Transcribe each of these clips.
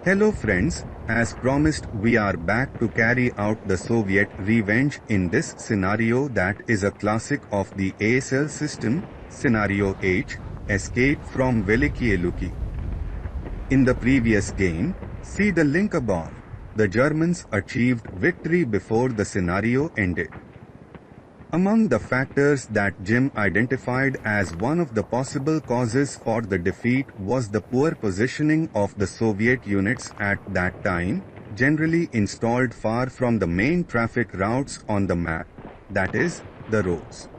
Hello friends, as promised we are back to carry out the Soviet revenge in this scenario that is a classic of the ASL system, Scenario H, Escape from Velikiye Luki. In the previous game, see the link above, the Germans achieved victory before the scenario ended. Among the factors that Jim identified as one of the possible causes for the defeat was the poor positioning of the Soviet units at that time, generally installed far from the main traffic routes on the map, that is, the roads.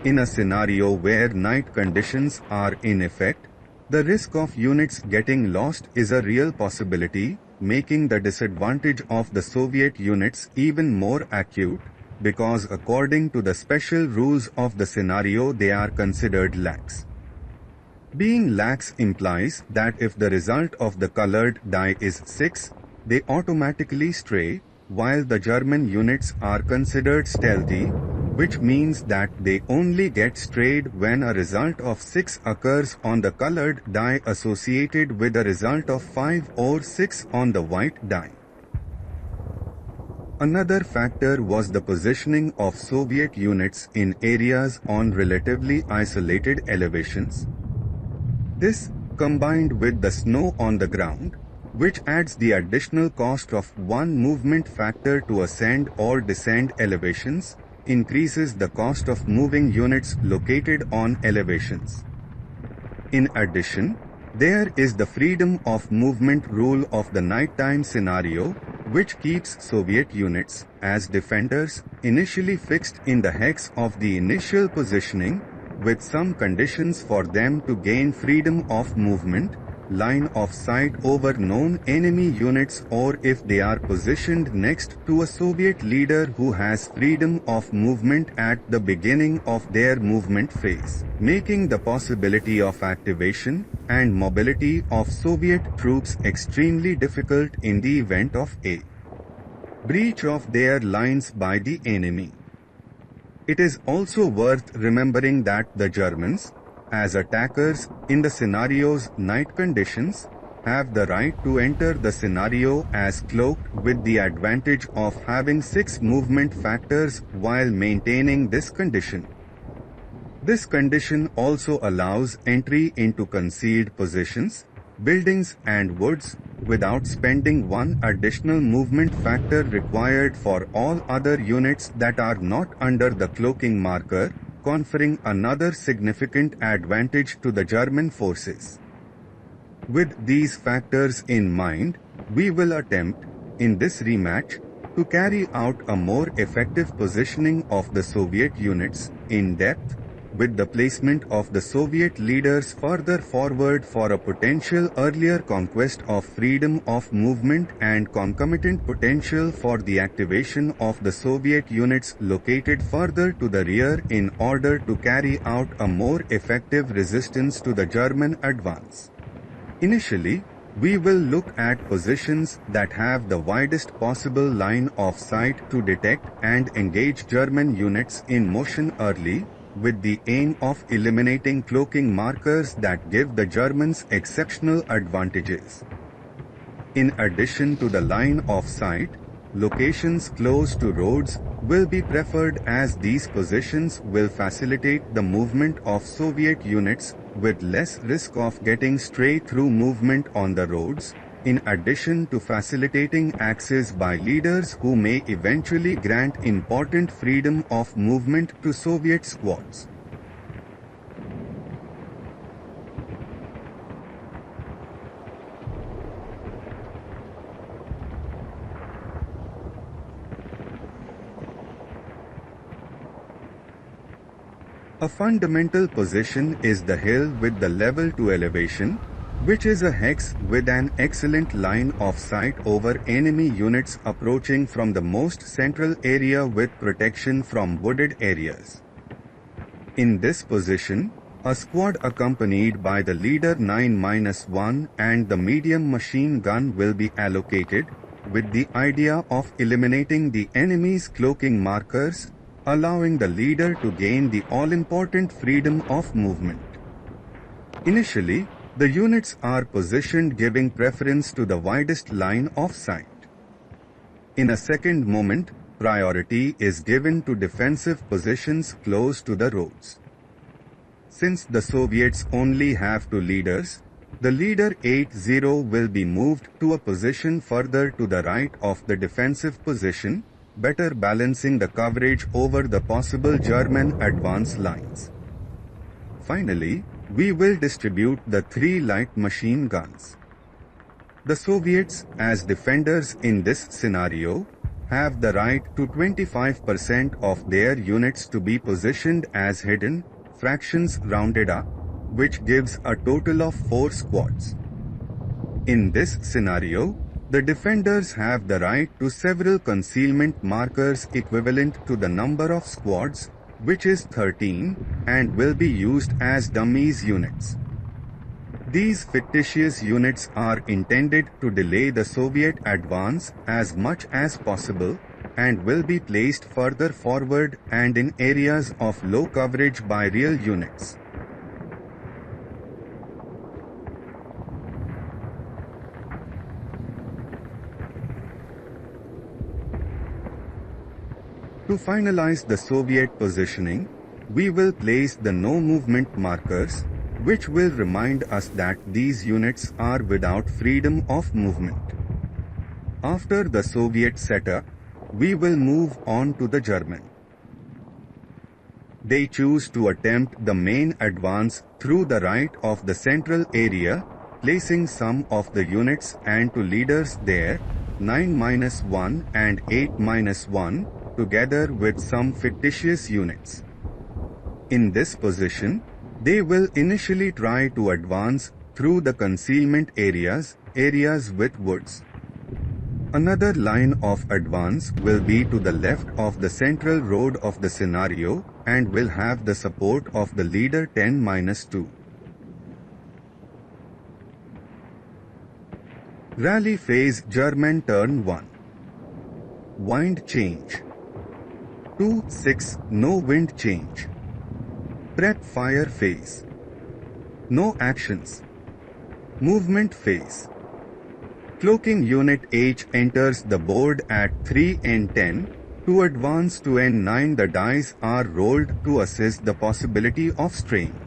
In a scenario where night conditions are in effect, the risk of units getting lost is a real possibility, making the disadvantage of the Soviet units even more acute, because according to the special rules of the scenario they are considered lax. Being lax implies that if the result of the colored die is 6, they automatically stray, while the German units are considered stealthy, which means that they only get strayed when a result of 6 occurs on the colored die associated with a result of 5 or 6 on the white die. Another factor was the positioning of Soviet units in areas on relatively isolated elevations. This, combined with the snow on the ground, which adds the additional cost of one movement factor to ascend or descend elevations, increases the cost of moving units located on elevations. In addition, there is the freedom of movement rule of the nighttime scenario, which keeps Soviet units, as defenders, initially fixed in the hex of the initial positioning, with some conditions for them to gain freedom of movement, line of sight over known enemy units, or if they are positioned next to a Soviet leader who has freedom of movement at the beginning of their movement phase, making the possibility of activation and mobility of Soviet troops extremely difficult in the event of a breach of their lines by the enemy. It is also worth remembering that the Germans, as attackers in the scenario's night conditions, have the right to enter the scenario as cloaked with the advantage of having 6 movement factors while maintaining this condition. This condition also allows entry into concealed positions, buildings and woods, without spending one additional movement factor required for all other units that are not under the cloaking marker, conferring another significant advantage to the German forces. With these factors in mind, we will attempt, in this rematch, to carry out a more effective positioning of the Soviet units, in depth, with the placement of the Soviet leaders further forward for a potential earlier conquest of freedom of movement and concomitant potential for the activation of the Soviet units located further to the rear in order to carry out a more effective resistance to the German advance. Initially, we will look at positions that have the widest possible line of sight to detect and engage German units in motion early, with the aim of eliminating cloaking markers that give the Germans exceptional advantages. In addition to the line of sight, locations close to roads will be preferred as these positions will facilitate the movement of Soviet units with less risk of getting stray through movement on the roads, in addition to facilitating access by leaders who may eventually grant important freedom of movement to Soviet squads. A fundamental position is the hill with the level to elevation, which is a hex with an excellent line of sight over enemy units approaching from the most central area with protection from wooded areas. In this position, a squad accompanied by the leader 9-1 and the medium machine gun will be allocated, with the idea of eliminating the enemy's cloaking markers, allowing the leader to gain the all-important freedom of movement. Initially, The units are positioned giving preference to the widest line of sight. In a second moment, priority is given to defensive positions close to the roads. Since the Soviets only have two leaders, the leader 80 will be moved to a position further to the right of the defensive position, better balancing the coverage over the possible German advance lines. Finally, we will distribute the 3 light machine guns. The Soviets, as defenders in this scenario, have the right to 25% of their units to be positioned as hidden, fractions rounded up, which gives a total of 4 squads. In this scenario, the defenders have the right to several concealment markers equivalent to the number of squads, which is 13, and will be used as dummies units. These fictitious units are intended to delay the Soviet advance as much as possible, and will be placed further forward and in areas of low coverage by real units. To finalize the Soviet positioning, we will place the no movement markers, which will remind us that these units are without freedom of movement. After the Soviet setup, we will move on to the German. They choose to attempt the main advance through the right of the central area, placing some of the units and two leaders there, 9-1 and 8-1, together with some fictitious units. In this position, they will initially try to advance through the concealment areas with woods. Another line of advance will be to the left of the central road of the scenario and will have the support of the leader 10-2. Rally phase German turn 1. Wind change. 2-6 no wind change. Prep fire phase. No actions. Movement phase. Cloaking unit H enters the board at 3-10. To advance to N9, the dice are rolled to assess the possibility of straying.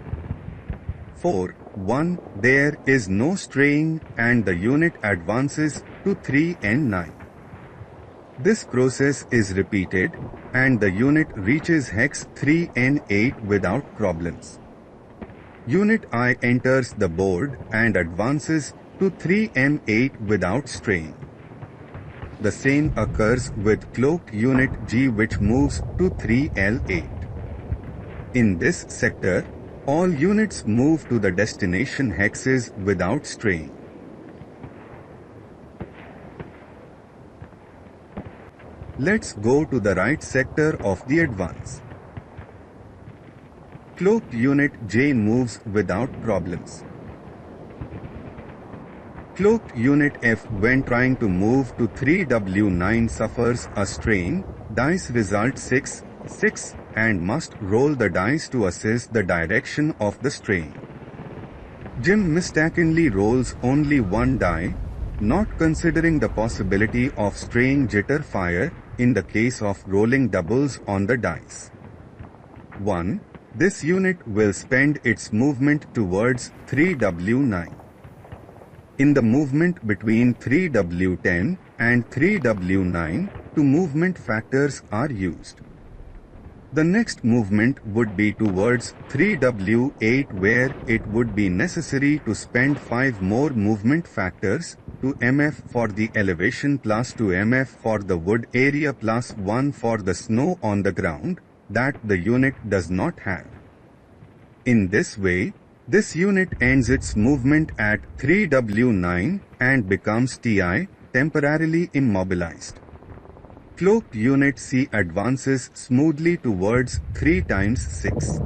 4-1 there is no straying and the unit advances to 3-9. This process is repeated and the unit reaches hex 3-8 without problems. Unit I enters the board and advances to 3-8 without straying. The same occurs with cloaked unit G, which moves to 3-8. In this sector, all units move to the destination hexes without straying. Let's go to the right sector of the advance. Cloaked unit J moves without problems. Cloaked unit F, when trying to move to 3W9, suffers a strain, dice result 6-6, and must roll the dice to assess the direction of the strain. Jim mistakenly rolls only one die, not considering the possibility of straying jitter fire in the case of rolling doubles on the dice. 1. This unit will spend its movement towards 3W9. In the movement between 3W10 and 3W9, two movement factors are used. The next movement would be towards 3W8, where it would be necessary to spend 5 more movement factors, 2 MF for the elevation plus 2 MF for the wood area plus 1 for the snow on the ground, that the unit does not have. In this way, this unit ends its movement at 3W9 and becomes TI, temporarily immobilized. Cloaked unit C advances smoothly towards 3x6.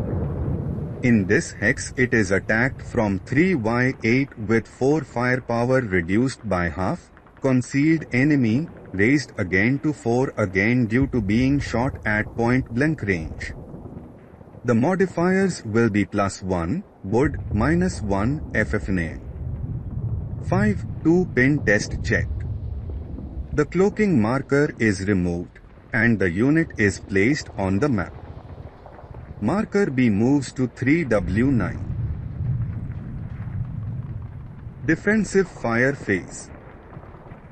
In this hex, it is attacked from 3Y8 with 4 firepower reduced by half, concealed enemy raised again to 4 again due to being shot at point blank range. The modifiers will be +1, wood -1 FFNA. 5. 2 pin test checked. The cloaking marker is removed and the unit is placed on the map. Marker B moves to 3W9. Defensive fire phase.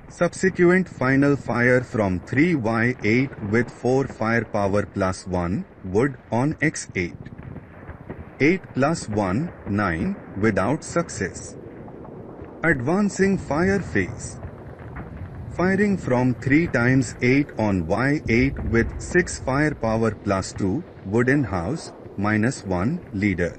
Subsequent final fire from 3Y8 with 4 firepower +1 wood on X8. 8 +1, 9 without success. Advancing fire phase. Firing from 3 times 8 on Y8 with 6 firepower +2 wooden house -1 leader.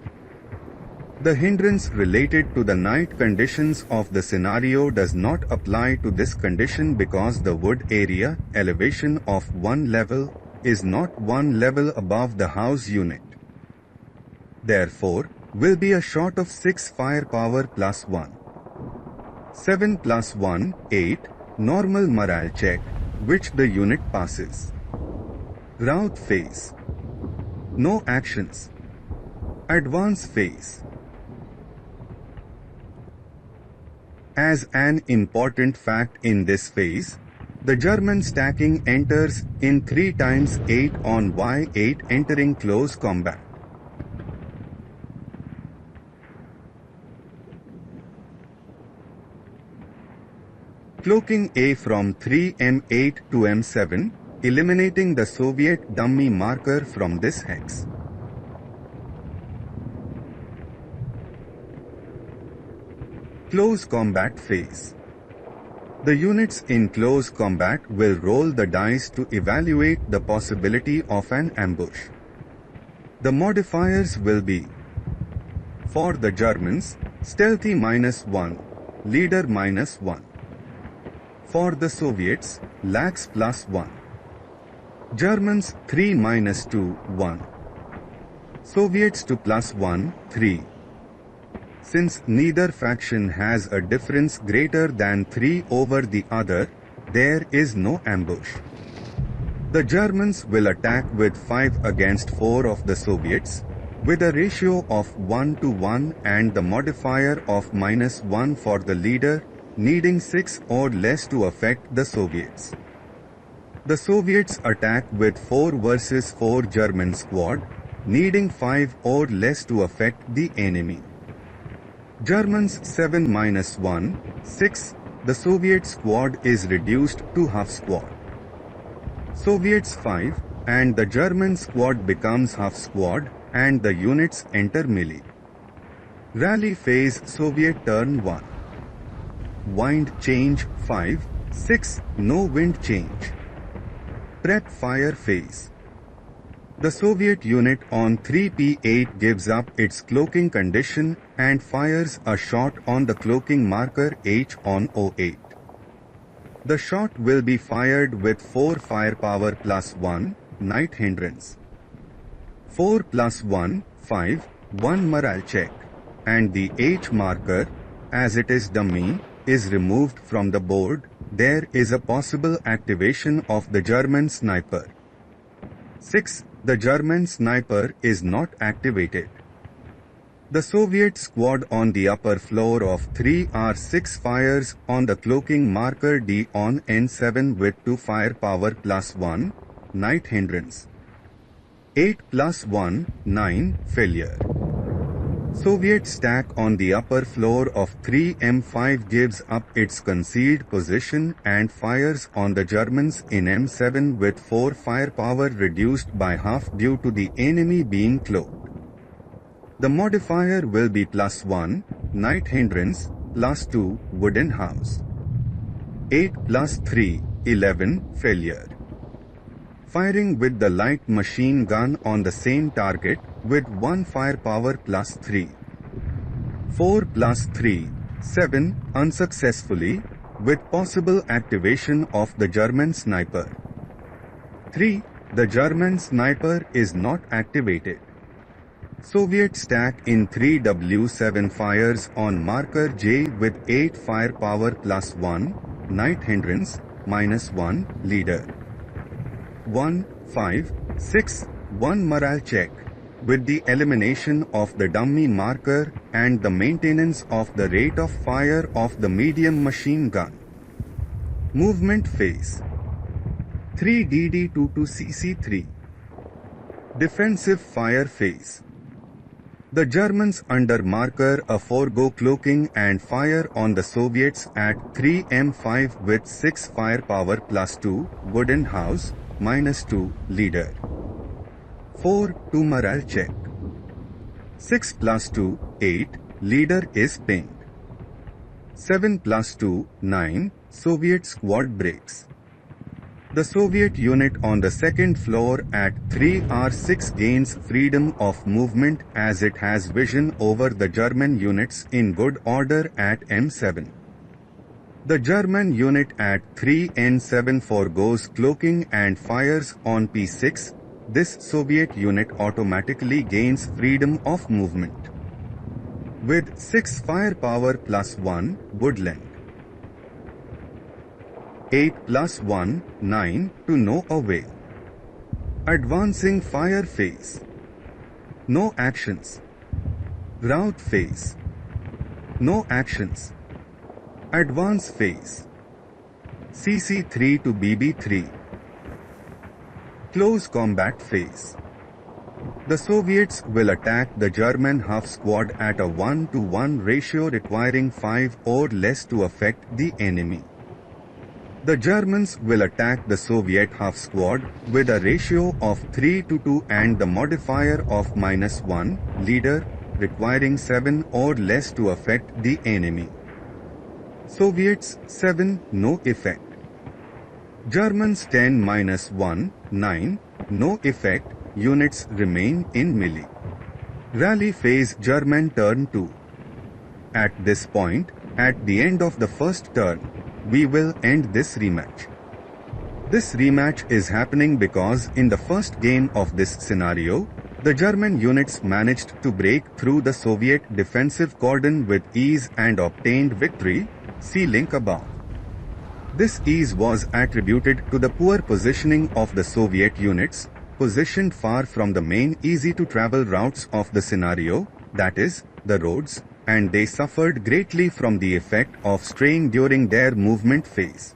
The hindrance related to the night conditions of the scenario does not apply to this condition because the wood area elevation of 1 level is not 1 level above the house unit. Therefore, will be a shot of 6 firepower +1. 7 +1, 8, normal morale check, which the unit passes. Rout phase. No actions. Advance phase. As an important fact in this phase, the German stacking enters in 3 times 8 on Y8 entering close combat. Cloaking A from 3M8 to M7, eliminating the Soviet dummy marker from this hex. Close combat phase. The units in close combat will roll the dice to evaluate the possibility of an ambush. The modifiers will be: for the Germans, stealthy -1, leader -1. For the Soviets, lax +1. Germans 3 -2, 1. Soviets to +1, 3. Since neither faction has a difference greater than 3 over the other, there is no ambush. The Germans will attack with 5 against 4 of the Soviets, with a ratio of 1:1 and the modifier of -1 for the leader, needing 6 or less to affect the Soviets. The Soviets attack with 4 versus 4 German squad, needing 5 or less to affect the enemy. Germans 7 -1, 6, the Soviet squad is reduced to half squad. Soviets 5, and the German squad becomes half squad, and the units enter melee. Rally phase Soviet turn 1. Wind change 5, 6, no wind change. Prep fire phase. The Soviet unit on 3P8 gives up its cloaking condition and fires a shot on the cloaking marker H on O8. The shot will be fired with 4 firepower +1, night hindrance. 4 +1, 5, 1 morale check, and the H marker, as it is dummy, is removed from the board. There is a possible activation of the German sniper. 6. The German sniper is not activated. The Soviet squad on the upper floor of 3R6 fires on the cloaking marker D on N7 with 2 firepower +1, night hindrance. 8 +1, 9, failure. Soviet stack on the upper floor of 3M5 gives up its concealed position and fires on the Germans in M7 with 4 firepower reduced by half due to the enemy being cloaked. The modifier will be +1, night hindrance, +2, wooden house. 8 +3, 11, failure. Firing with the light machine gun on the same target with 1 firepower +3. 4 +3, 7, unsuccessfully, with possible activation of the German sniper. 3. The German sniper is not activated. Soviet stack in 3W7 fires on marker J with 8 firepower +1, night hindrance, -1, leader. 1, 5, 6, 1 morale check, with the elimination of the dummy marker and the maintenance of the rate of fire of the medium machine gun. Movement phase 3DD2 to CC3. Defensive fire phase. The Germans under marker a forego cloaking and fire on the Soviets at 3M5 with 6 firepower plus 2, wooden house, -2, leader. 4, 2 morale check. 6 plus 2, 8, leader is pinged. 7 plus 2, 9, Soviet squad breaks. The Soviet unit on the second floor at 3R6 gains freedom of movement as it has vision over the German units in good order at M7. The German unit at 3N7 forgoes cloaking and fires on P6. This Soviet unit automatically gains freedom of movement. With 6 firepower plus 1, woodland. 8 plus 1, 9, to no avail. Advancing fire phase. No actions. Rout phase. No actions. Advance phase. CC3 to BB3. Close combat phase. The Soviets will attack the German half squad at a 1-to-1 ratio requiring 5 or less to affect the enemy. The Germans will attack the Soviet half squad with a ratio of 3-to-2 and the modifier of -1, leader, requiring 7 or less to affect the enemy. Soviets 7, no effect. Germans 10 -1, 9, no effect, units remain in melee. Rally phase German turn 2. At this point, at the end of the first turn, we will end this rematch. This rematch is happening because in the first game of this scenario, the German units managed to break through the Soviet defensive cordon with ease and obtained victory. See link above. This ease was attributed to the poor positioning of the Soviet units, positioned far from the main easy-to-travel routes of the scenario, that is, the roads, and they suffered greatly from the effect of straying during their movement phase.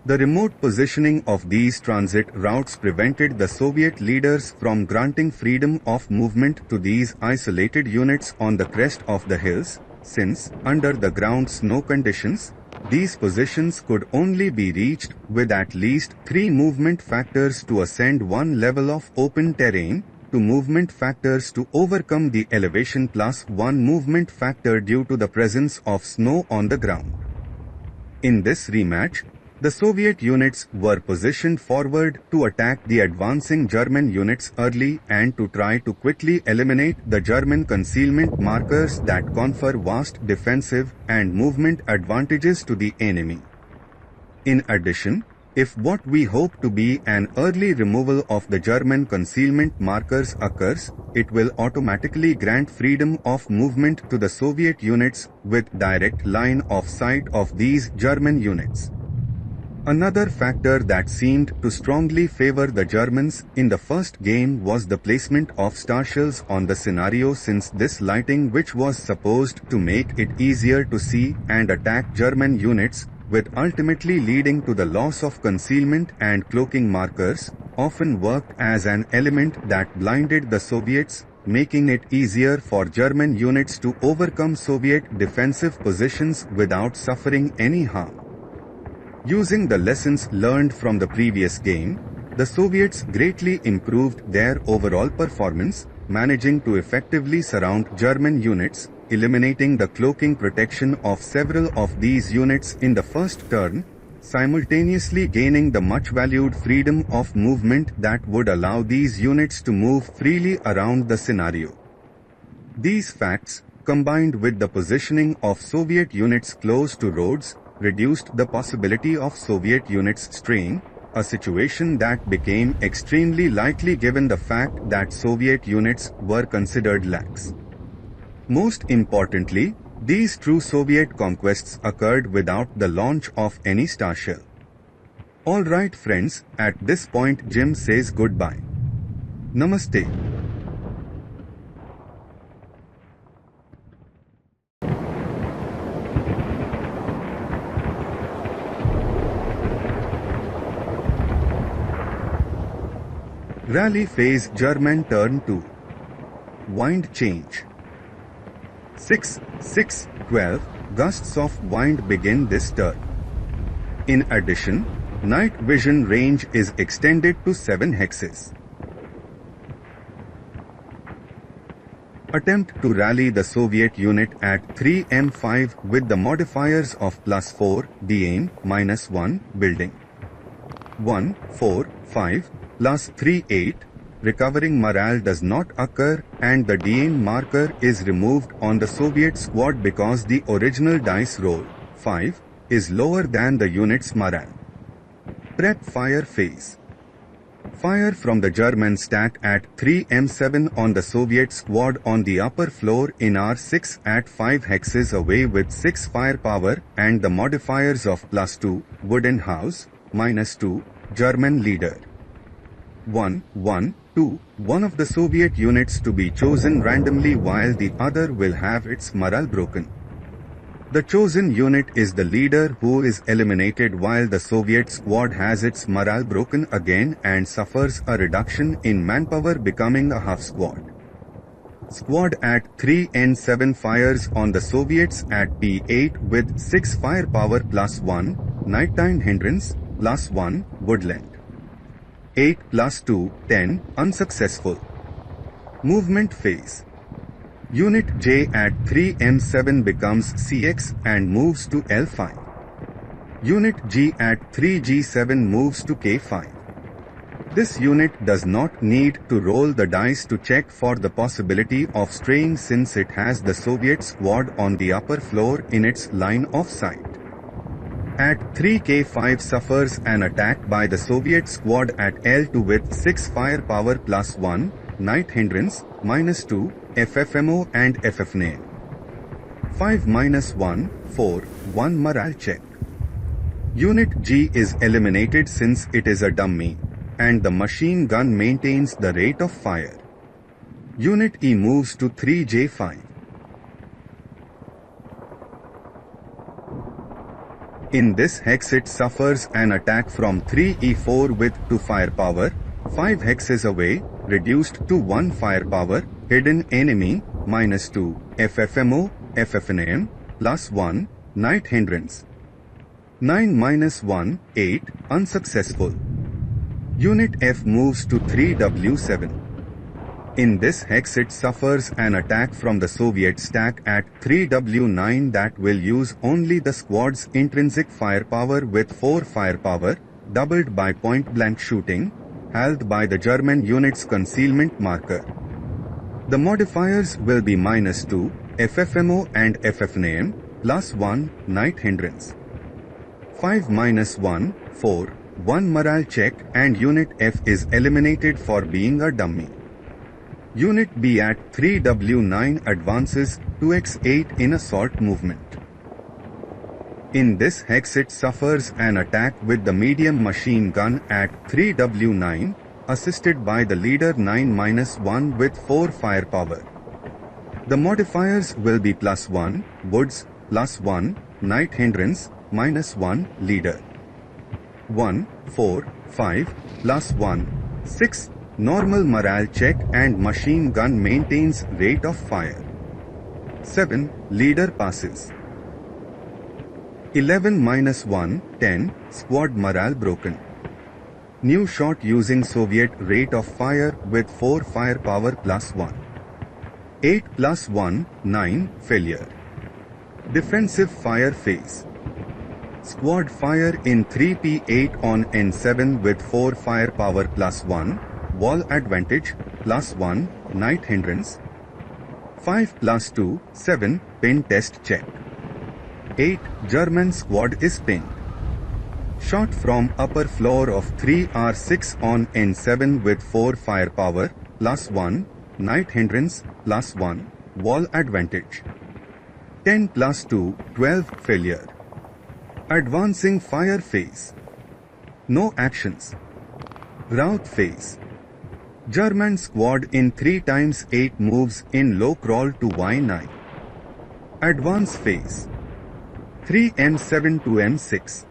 The remote positioning of these transit routes prevented the Soviet leaders from granting freedom of movement to these isolated units on the crest of the hills, since, under the ground snow conditions, these positions could only be reached with at least 3 movement factors to ascend one level of open terrain, 2 movement factors to overcome the elevation plus 1 movement factor due to the presence of snow on the ground. In this rematch, the Soviet units were positioned forward to attack the advancing German units early and to try to quickly eliminate the German concealment markers that confer vast defensive and movement advantages to the enemy. In addition, if what we hope to be an early removal of the German concealment markers occurs, it will automatically grant freedom of movement to the Soviet units with direct line of sight of these German units. Another factor that seemed to strongly favor the Germans in the first game was the placement of starshells on the scenario, since this lighting, which was supposed to make it easier to see and attack German units, with ultimately leading to the loss of concealment and cloaking markers, often worked as an element that blinded the Soviets, making it easier for German units to overcome Soviet defensive positions without suffering any harm. Using the lessons learned from the previous game, the Soviets greatly improved their overall performance, managing to effectively surround German units, eliminating the cloaking protection of several of these units in the first turn, simultaneously gaining the much valued freedom of movement that would allow these units to move freely around the scenario. These facts, combined with the positioning of Soviet units close to roads, reduced the possibility of Soviet units straying, a situation that became extremely likely given the fact that Soviet units were considered lax. Most importantly, these true Soviet conquests occurred without the launch of any starshell. Alright friends, at this point Jim says goodbye. Namaste. Rally phase German turn 2. Wind change. 6, 6, 12 gusts of wind begin this turn. In addition, night vision range is extended to 7 hexes. Attempt to rally the Soviet unit at 3M5 with the modifiers of +4, DAIM, -1, building. 1, 4, 5, +3, 8, recovering morale does not occur and the DAIM marker is removed on the Soviet squad because the original dice roll, 5, is lower than the unit's morale. Prep fire phase. Fire from the German stack at 3M7 on the Soviet squad on the upper floor in R6 at 5 hexes away with 6 firepower and the modifiers of +2, wooden house, -2, German leader. 1, 1, 2, one of the Soviet units to be chosen randomly while the other will have its morale broken. The chosen unit is the leader who is eliminated while the Soviet squad has its morale broken again and suffers a reduction in manpower becoming a half squad. Squad at 3N7 fires on the Soviets at P8 with 6 firepower +1, nighttime hindrance, +1, woodland. 8 +2, 10, unsuccessful. Movement phase. Unit J at 3M7 becomes CX and moves to L5. Unit G at 3G7 moves to K5. This unit does not need to roll the dice to check for the possibility of straying since it has the Soviet squad on the upper floor in its line of sight. At 3K5 suffers an attack by the Soviet squad at L2 with 6 firepower +1, night hindrance, -2, FFMO and FFNAM. 5 -1, 4, 1 morale check. Unit G is eliminated since it is a dummy, and the machine gun maintains the rate of fire. Unit E moves to 3J5. In this hex it suffers an attack from 3E4 with 2 firepower, 5 hexes away, reduced to 1 firepower, hidden enemy, -2, FFMO, FFNAM, +1, night hindrance. 9 -1, 8, unsuccessful. Unit F moves to 3W7. In this hex it suffers an attack from the Soviet stack at 3W9 that will use only the squad's intrinsic firepower with 4 firepower, doubled by point-blank shooting, held by the German unit's concealment marker. The modifiers will be -2, FFMO and FFNAM, +1, night hindrance. 5 -1, 4, 1 morale check and Unit F is eliminated for being a dummy. Unit B at 3W9 advances 2x8 in assault movement. In this hex it suffers an attack with the medium machine gun at 3W9, assisted by the leader 9 -1 with 4 firepower. The modifiers will be +1, woods, +1, night hindrance, -1, leader. 1, 4, 5, +1, 6, normal morale check and machine gun maintains rate of fire. 7, leader passes. 11 -1, 10, squad morale broken. New shot using Soviet rate of fire with 4 firepower +1. 8 +1, 9, failure. Defensive fire phase. Squad fire in 3P8 on N7 with 4 firepower +1, wall advantage, +1, night hindrance. 5 +2, 7, pin test check. 8, German squad is pinned. Shot from upper floor of 3R6 on N7 with 4 firepower, +1, night hindrance, +1, wall advantage. 10 +2, 12, failure. Advancing fire phase. No actions. Rout phase. German squad in 3x8 moves in low crawl to Y9. Advance phase. 3M7 to M6.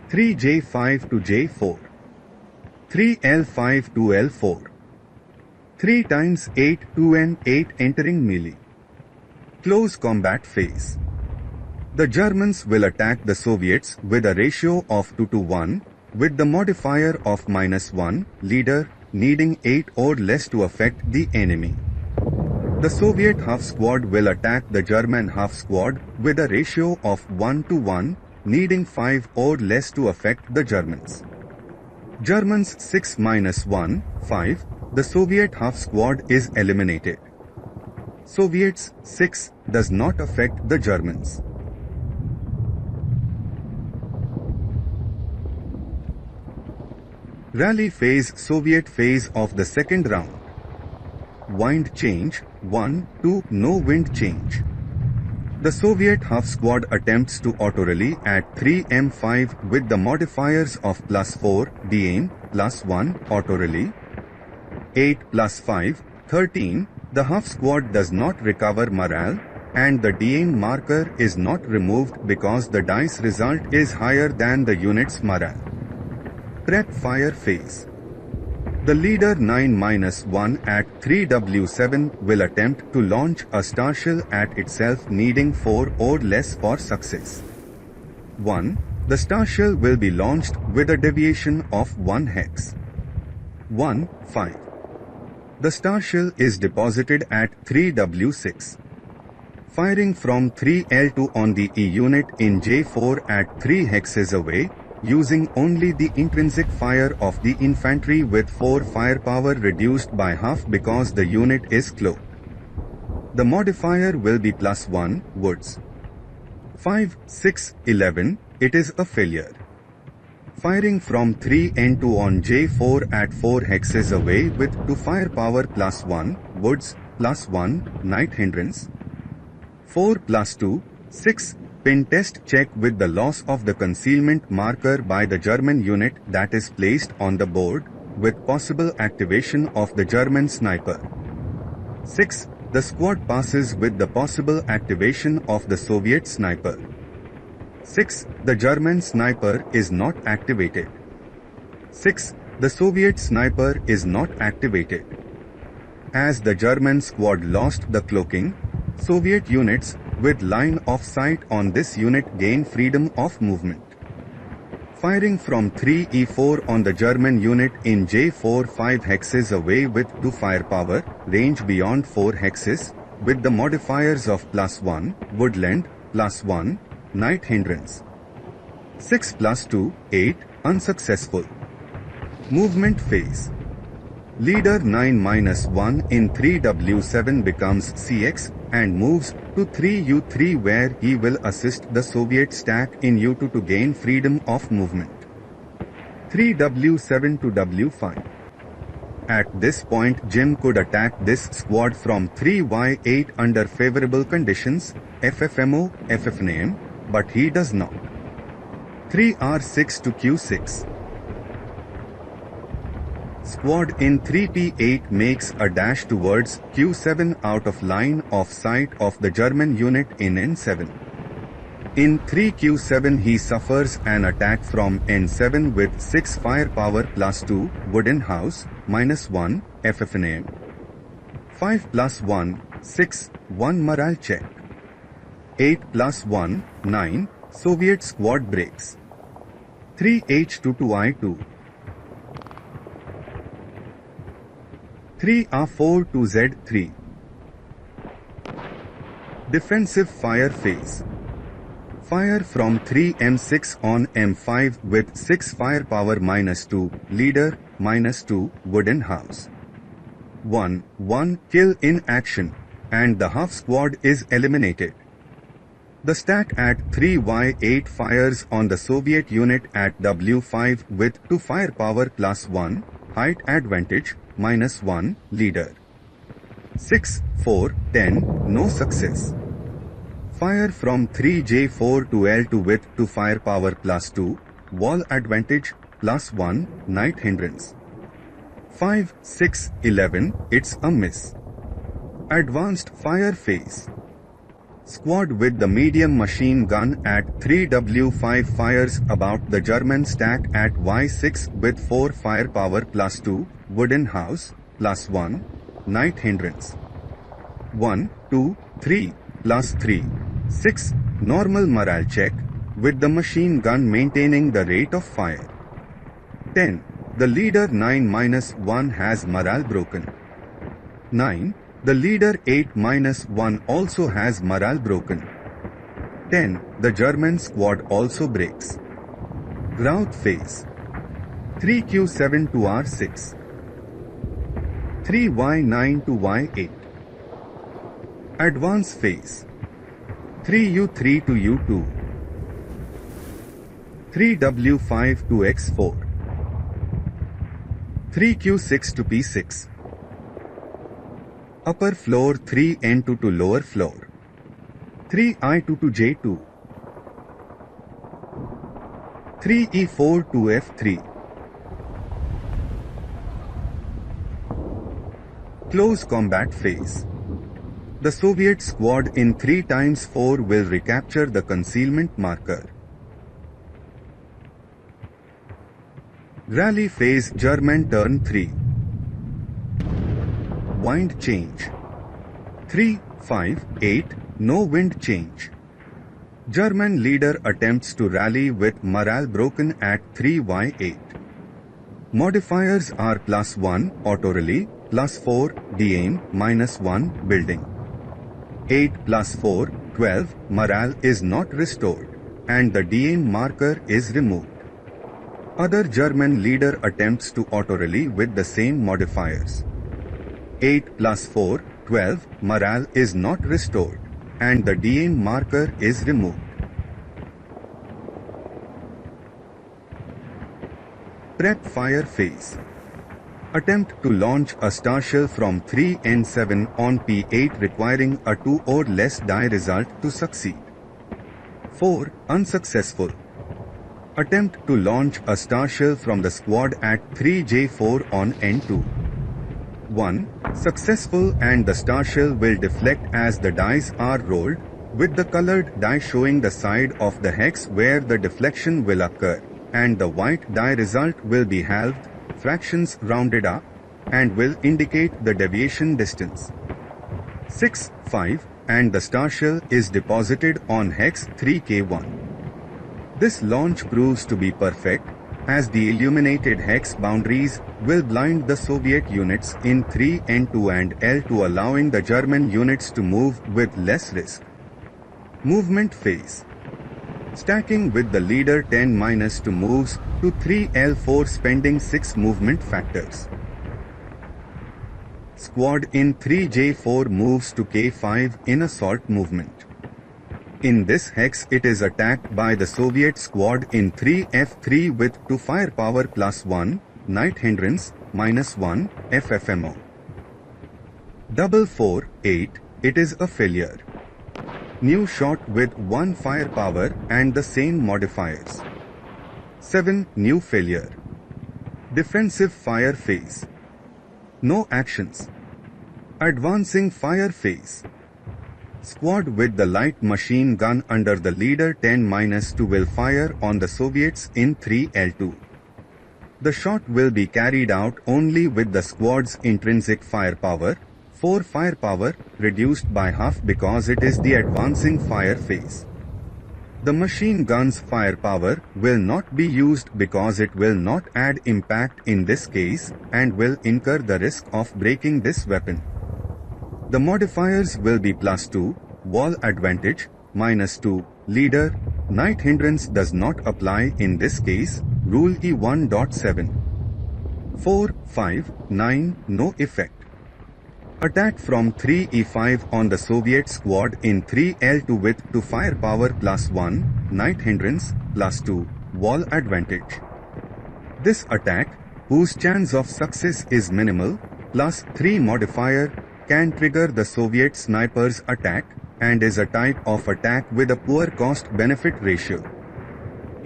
3J5 to J4. 3L5 to L4. 3 times 8 2N8 entering melee. Close combat phase. The Germans will attack the Soviets with a ratio of 2 to 1, with the modifier of -1, leader, needing 8 or less to affect the enemy. The Soviet half squad will attack the German half squad with a ratio of 1 to 1, needing 5 or less to affect the Germans. Germans 6 minus 1, 5, the Soviet half squad is eliminated. Soviets 6 does not affect the Germans. Rally phase, Soviet phase of the second round. Wind change, 1, 2, no wind change. The Soviet half squad attempts to auto-rally at 3M5 with the modifiers of +4, DAIM, +1, auto-rally. 8 plus 5, 13, the half squad does not recover morale, and the DAIM marker is not removed because the dice result is higher than the unit's morale. Prep fire phase. The leader 9-1 at 3W7 will attempt to launch a starshell at itself needing 4 or less for success. 1. The starshell will be launched with a deviation of 1 hex. 1, 5. The starshell is deposited at 3W6. Firing from 3L2 on the E unit in J4 at 3 hexes away, using only the intrinsic fire of the infantry with 4 firepower reduced by half because the unit is cloaked. The modifier will be +1, woods. 5, 6, 11, it is a failure. Firing from 3N2 on J4 at 4 hexes away with 2 firepower +1, woods, +1, night hindrance. 4 plus 2, 6, pin test check with the loss of the concealment marker by the German unit that is placed on the board, with possible activation of the German sniper. 6. The squad passes with the possible activation of the Soviet sniper. 6. The German sniper is not activated. 6. The Soviet sniper is not activated. As the German squad lost the cloaking, Soviet units with line of sight on this unit gain freedom of movement. Firing from 3E4 on the German unit in J4 5 hexes away with 2 firepower, range beyond 4 hexes, with the modifiers of +1, woodland, +1, night hindrance. 6 plus 2, 8, unsuccessful. Movement phase. Leader 9-1 in 3W7 becomes CX and moves to 3U3 where he will assist the Soviet stack in U2 to gain freedom of movement. 3W7 to W5. At this point Jim could attack this squad from 3Y8 under favorable conditions, FFMO, FFNAM, but he does not. 3R6 to Q6. Squad in 3P8 makes a dash towards Q7 out of line of sight of the German unit in N7. In 3Q7 he suffers an attack from N7 with 6 firepower +2, wooden house, -1, FFNAM. 5 plus 1, 6, 1 morale check. 8 plus 1, 9, Soviet squad breaks. 3H2 to I2. 3R4 to Z3. Defensive fire phase. Fire from 3M6 on M5 with 6 firepower -2, leader, -2, wooden house. 1 kill in action, and the half squad is eliminated. The stack at 3Y8 fires on the Soviet unit at W5 with 2 firepower +1, height advantage, -1, leader. 6, 4, 10, no success. Fire from 3J4 to L2 with 2 firepower +2, wall advantage, +1, night hindrance. 5, 6, 11, it's a miss. Advanced fire phase. Squad with the medium machine gun at 3W5 fires about the German stack at Y6 with 4 firepower plus 2, wooden house, plus 1, night hindrance. 1, 2, 3, plus 3, 6, normal morale check, with the machine gun maintaining the rate of fire. 10. The leader 9-1 has morale broken. 9. The leader 8-1 also has morale broken. 10. The German squad also breaks. Rout phase. 3Q7 to R6. 3Y9 to Y8. Advance phase. 3U3 to U2. 3W5 to X4. 3Q6 to P6. Upper floor 3N2 to lower floor. 3I2 to J2. 3E4 to F3. Close combat phase. The Soviet squad in 3x4 will recapture the concealment marker. Rally phase German turn 3. Wind change. 3, 5, 8, no wind change. German leader attempts to rally with morale broken at 3Y8. Modifiers are +1 auto rally, +4 de-aim, -1 building. 8 + 4, 12, morale is not restored, and the de-aim marker is removed. Other German leader attempts to auto rally with the same modifiers. 8 + 4, 12, morale is not restored, and the de-aim marker is removed. Prep fire phase. Attempt to launch a starshell from 3N7 on P8 requiring a 2 or less die result to succeed. 4. Unsuccessful. Attempt to launch a starshell from the squad at 3J4 on N2. 1. Successful, and the starshell will deflect as the dice are rolled, with the colored die showing the side of the hex where the deflection will occur, and the white die result will be halved, fractions rounded up, and will indicate the deviation distance. 6, 5, and the starshell is deposited on hex 3K1. This launch proves to be perfect, as the illuminated hex boundaries will blind the Soviet units in 3N2 and L2, allowing the German units to move with less risk. Movement phase. Stacking with the leader 10-2 moves to 3L4 spending 6 movement factors. Squad in 3J4 moves to K5 in assault movement. In this hex it is attacked by the Soviet squad in 3F3 with 2 firepower +1, night hindrance, -1, FFMO. 448, it is a failure. New shot with 1 firepower and the same modifiers. 7, new failure. Defensive fire phase. No actions. Advancing fire phase. Squad with the light machine gun under the leader 10-2 will fire on the Soviets in 3L2. The shot will be carried out only with the squad's intrinsic firepower, 4 firepower, reduced by half because it is the advancing fire phase. The machine gun's firepower will not be used because it will not add impact in this case and will incur the risk of breaking this weapon. The modifiers will be +2, wall advantage, -2, leader, night hindrance does not apply in this case, rule E1.7. 4, 5, 9, no effect. Attack from 3E5 on the Soviet squad in 3L2 with 2 firepower +1, night hindrance, +2, wall advantage. This attack, whose chance of success is minimal, +3 modifier, can trigger the Soviet sniper's attack, and is a type of attack with a poor cost-benefit ratio.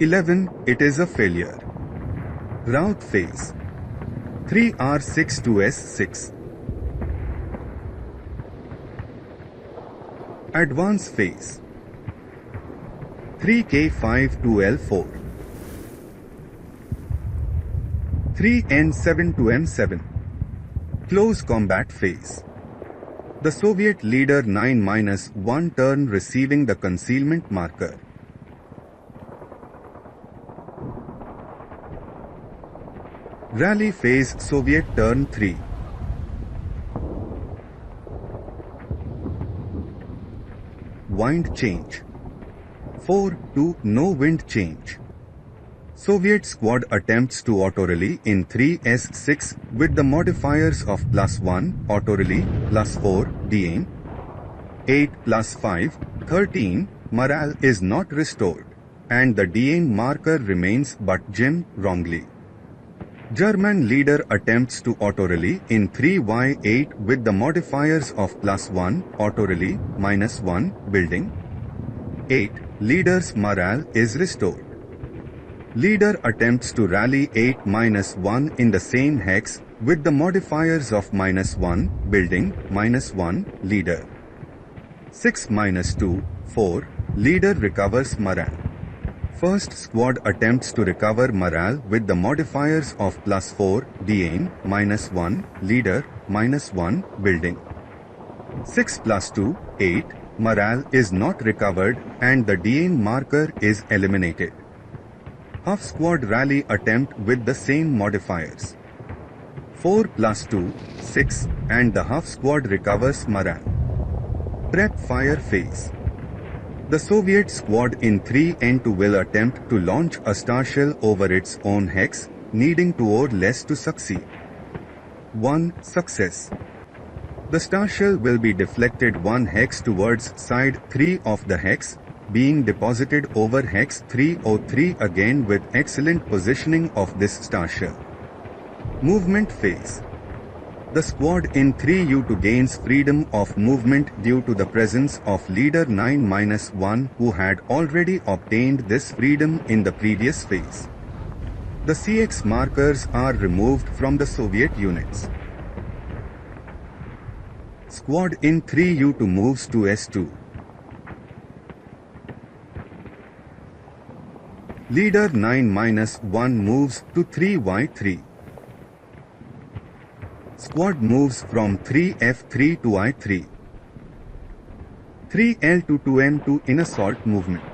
11, it is a failure. Rout phase. 3R6 to S6. Advance phase. 3K5 to L4. 3N7 to M7. Close combat phase. The Soviet leader 9-1 turn receiving the concealment marker. Rally phase Soviet turn 3. Wind change. 4-2 no wind change. Soviet squad attempts to auto-rally in 3S6 with the modifiers of +1 auto-rally, +4 de-aim, 8 +5, 13, morale is not restored, and the de-aim marker remains but Jim wrongly. German leader attempts to auto-rally in 3Y8 with the modifiers of +1 auto-rally, -1 building, 8, leader's morale is restored. Leader attempts to rally 8-1 in the same hex with the modifiers of -1 building, -1 leader. 6-2, 4, leader recovers morale. First squad attempts to recover morale with the modifiers of +4 de-aim, -1 leader, -1 building. 6+2, 8, morale is not recovered and the de-aim marker is eliminated. Half squad rally attempt with the same modifiers. 4+2, 6, and the half squad recovers morale. Prep fire phase. The Soviet squad in 3N2 will attempt to launch a star shell over its own hex, needing 2 or less to succeed. 1. Success. The star shell will be deflected 1 hex towards side 3 of the hex, being deposited over hex 303 again with excellent positioning of this star shell. Movement phase. The squad in 3U2 gains freedom of movement due to the presence of leader 9-1 who had already obtained this freedom in the previous phase. The CX markers are removed from the Soviet units. Squad in 3U2 moves to S2. Leader 9-1 moves to 3Y3. Squad moves from 3F3 to I3. 3L2 to M2 in assault movement.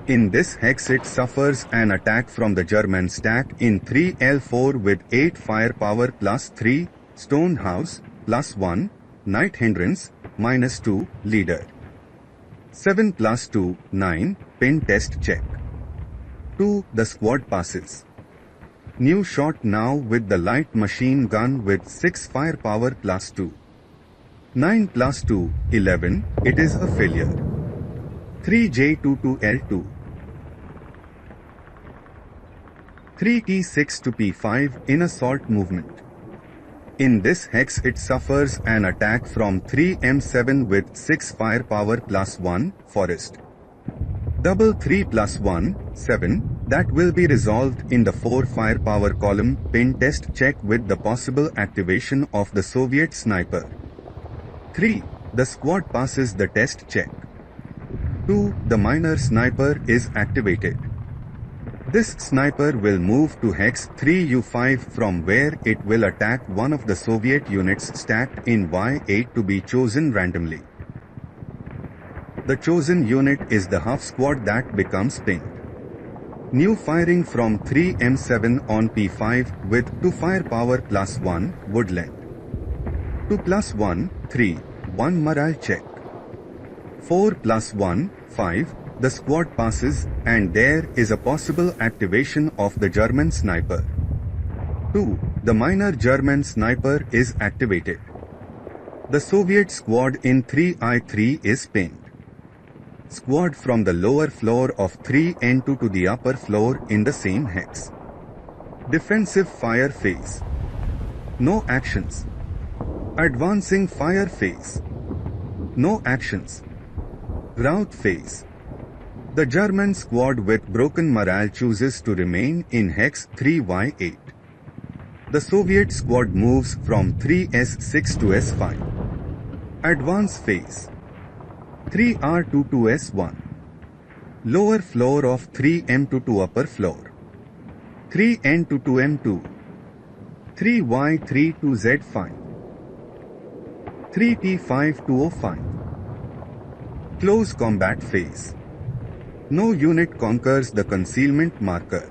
In this hex it suffers an attack from the German stack in 3L4 with 8 firepower +3, stone house, +1, night hindrance, -2, leader. 7+2, 9, pin test check. 2. The squad passes. New shot now with the light machine gun with 6 firepower +2. 9+2, 11, it is a failure. 3J2 to L2. 3T6 to P5 in assault movement. In this hex it suffers an attack from 3M7 with 6 firepower +1, forest. Double 3+1, 7, that will be resolved in the 4 firepower column pin test check with the possible activation of the Soviet sniper. 3. The squad passes the test check. 2. The minor sniper is activated. This sniper will move to hex 3U5 from where it will attack one of the Soviet units stacked in Y8 to be chosen randomly. The chosen unit is the half squad that becomes pinned. New firing from 3M7 on P5 with 2 firepower +1, woodland. 2+1, 3, 1 morale check. 4+1, 5, the squad passes and there is a possible activation of the German sniper. 2. The minor German sniper is activated. The Soviet squad in 3I3 is pinned. Squad from the lower floor of 3N2 to the upper floor in the same hex. Defensive fire phase. No actions. Advancing fire phase. No actions. Rout phase. The German squad with broken morale chooses to remain in hex 3Y8. The Soviet squad moves from 3S6 to S5. Advance phase. 3R2 to S1. Lower floor of 3M2 to upper floor. 3N2 to M2. 3Y3 to Z5. 3T5 to O5. Close combat phase. No unit conquers the concealment marker.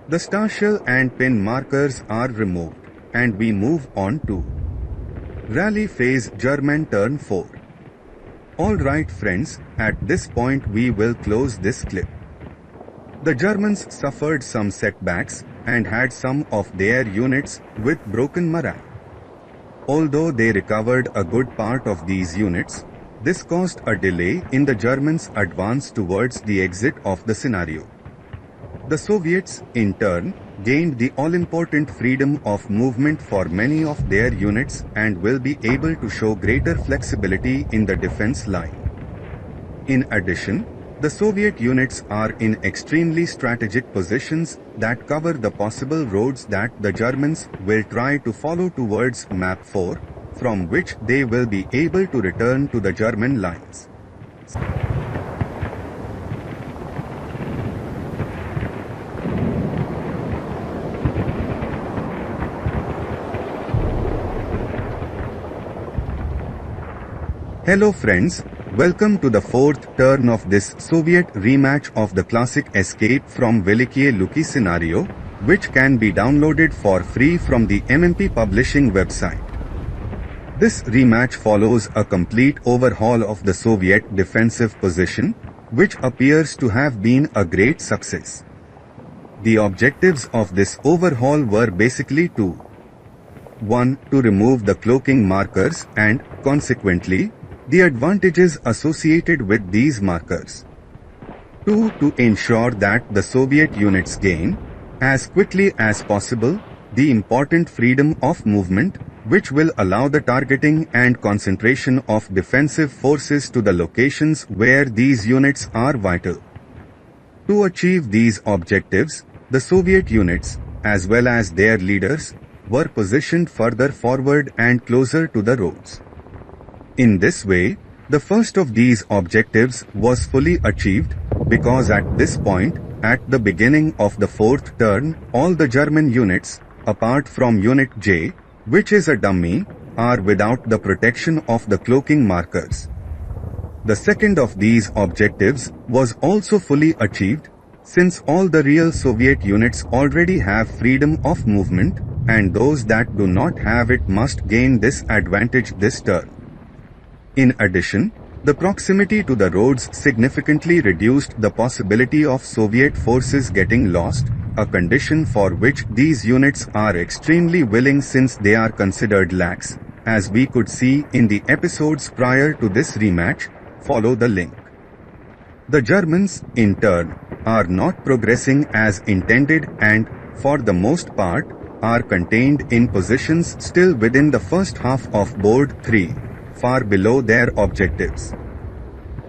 The star shell and pin markers are removed, and we move on to rally phase. German turn 4. Alright friends, at this point we will close this clip. The Germans suffered some setbacks and had some of their units with broken morale. Although they recovered a good part of these units, this caused a delay in the Germans' advance towards the exit of the scenario. The Soviets, in turn, gained the all-important freedom of movement for many of their units and will be able to show greater flexibility in the defense line. In addition, the Soviet units are in extremely strategic positions that cover the possible roads that the Germans will try to follow towards Map 4, from which they will be able to return to the German lines. Hello friends, welcome to the fourth turn of this Soviet rematch of the classic Escape from Velikiye Luki scenario, which can be downloaded for free from the MMP publishing website. This rematch follows a complete overhaul of the Soviet defensive position, which appears to have been a great success. The objectives of this overhaul were basically two. 1. To remove the cloaking markers and, consequently, the advantages associated with these markers. 2. To ensure that the Soviet units gain, as quickly as possible, the important freedom of movement, which will allow the targeting and concentration of defensive forces to the locations where these units are vital. To achieve these objectives, the Soviet units, as well as their leaders, were positioned further forward and closer to the roads. In this way, the first of these objectives was fully achieved, because at this point, at the beginning of the fourth turn, all the German units, apart from Unit J, which is a dummy, are without the protection of the cloaking markers. The second of these objectives was also fully achieved, since all the real Soviet units already have freedom of movement, and those that do not have it must gain this advantage this turn. In addition, the proximity to the roads significantly reduced the possibility of Soviet forces getting lost, a condition for which these units are extremely willing since they are considered lax, as we could see in the episodes prior to this rematch. Follow the link. The Germans, in turn, are not progressing as intended and, for the most part, are contained in positions still within the first half of Board 3, far below their objectives.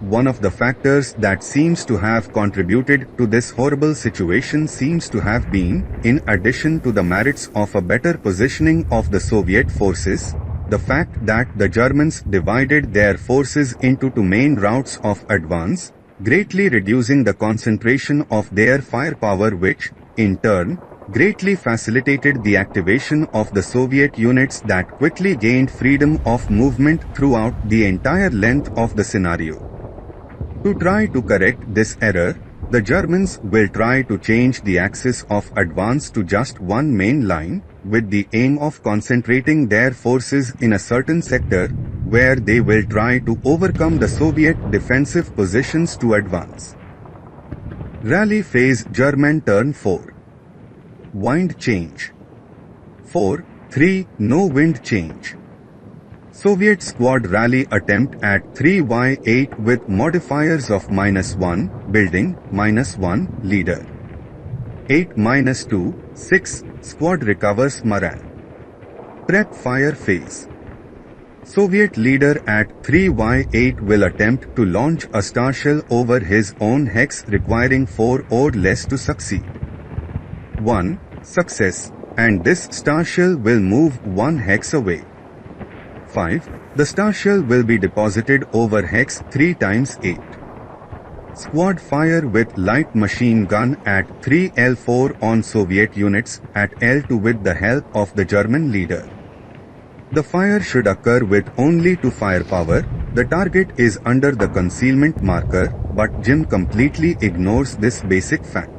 One of the factors that seems to have contributed to this horrible situation seems to have been, in addition to the merits of a better positioning of the Soviet forces, the fact that the Germans divided their forces into two main routes of advance, greatly reducing the concentration of their firepower, which, in turn, greatly facilitated the activation of the Soviet units that quickly gained freedom of movement throughout the entire length of the scenario. To try to correct this error, the Germans will try to change the axis of advance to just one main line, with the aim of concentrating their forces in a certain sector, where they will try to overcome the Soviet defensive positions to advance. Rally phase. German turn 4. Wind change. 4-3 no wind change. Soviet squad rally attempt at 3Y8 with modifiers of -1, building, -1, leader. 8-2, 6, squad recovers morale. Prep fire phase. Soviet leader at 3Y8 will attempt to launch a star shell over his own hex, requiring 4 or less to succeed. 1. Success, and this star shell will move 1 hex away. 5. The star shell will be deposited over hex 3 times 8. Squad fire with light machine gun at 3L4 on Soviet units at L2 with the help of the German leader. The fire should occur with only 2 firepower. The target is under the concealment marker, but Jim completely ignores this basic fact.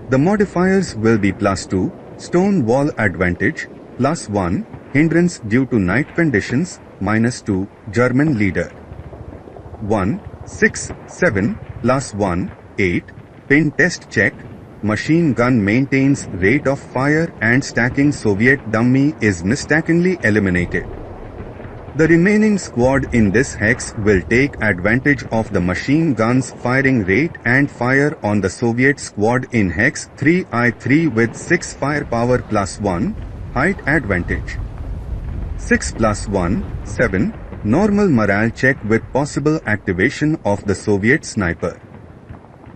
The modifiers will be +2, stone wall advantage, +1, hindrance due to night conditions, -2, German leader. 1, 6, 7, +1, 8, pin test check, machine gun maintains rate of fire and stacking Soviet dummy is mistakenly eliminated. The remaining squad in this hex will take advantage of the machine gun's firing rate and fire on the Soviet squad in hex 3I3 with 6 firepower +1, height advantage. 6 +1, 7, normal morale check with possible activation of the Soviet sniper.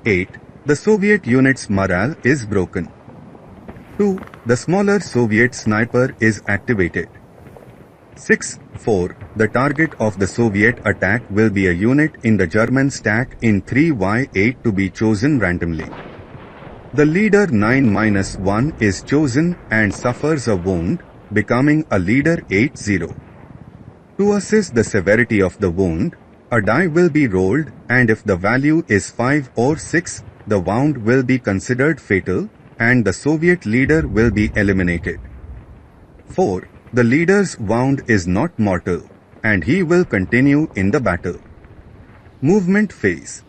8. The Soviet unit's morale is broken. 2. The smaller Soviet sniper is activated. 6. 4. The target of the Soviet attack will be a unit in the German stack in 3Y8 to be chosen randomly. The leader 9-1 is chosen and suffers a wound, becoming a leader 8-0. To assess the severity of the wound, a die will be rolled, and if the value is 5 or 6, the wound will be considered fatal, and the Soviet leader will be eliminated. 4. The leader's wound is not mortal, and he will continue in the battle. Movement phase.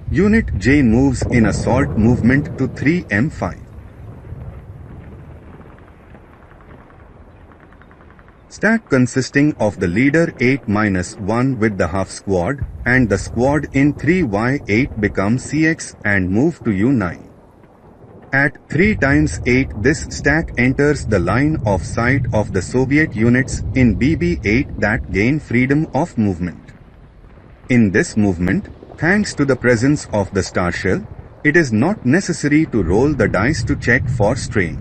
Unit J moves in assault movement to 3M5. Stack consisting of the leader 8-1 with the half squad, and the squad in 3Y8 becomes CX and move to U9. At 3 times 8 this stack enters the line of sight of the Soviet units in BB8 that gain freedom of movement. In this movement, thanks to the presence of the star shell, it is not necessary to roll the dice to check for strain.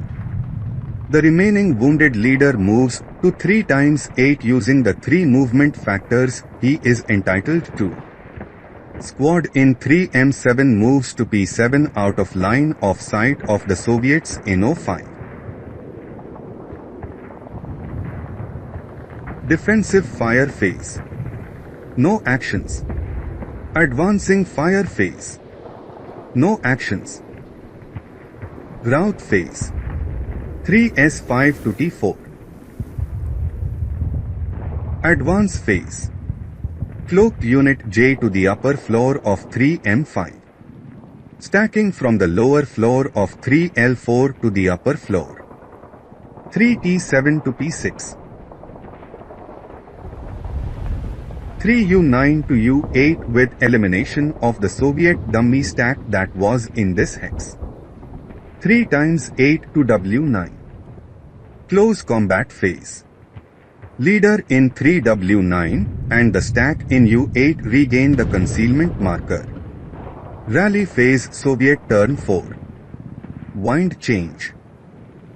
The remaining wounded leader moves to 3 times 8 using the 3 movement factors he is entitled to. Squad in 3M7 moves to P7 out of line of sight of the Soviets in O5. Defensive fire phase. No actions. Advancing fire phase. No actions. Rout phase. 3S5 to T4. Advance phase. Cloaked unit J to the upper floor of 3M5. Stacking from the lower floor of 3L4 to the upper floor. 3T7 to P6. 3U9 to U8 with elimination of the Soviet dummy stack that was in this hex. 3 times 8 to W9. Close combat phase. Leader in 3W9 and the stack in U8 regain the concealment marker. Rally phase Soviet turn 4. Wind change.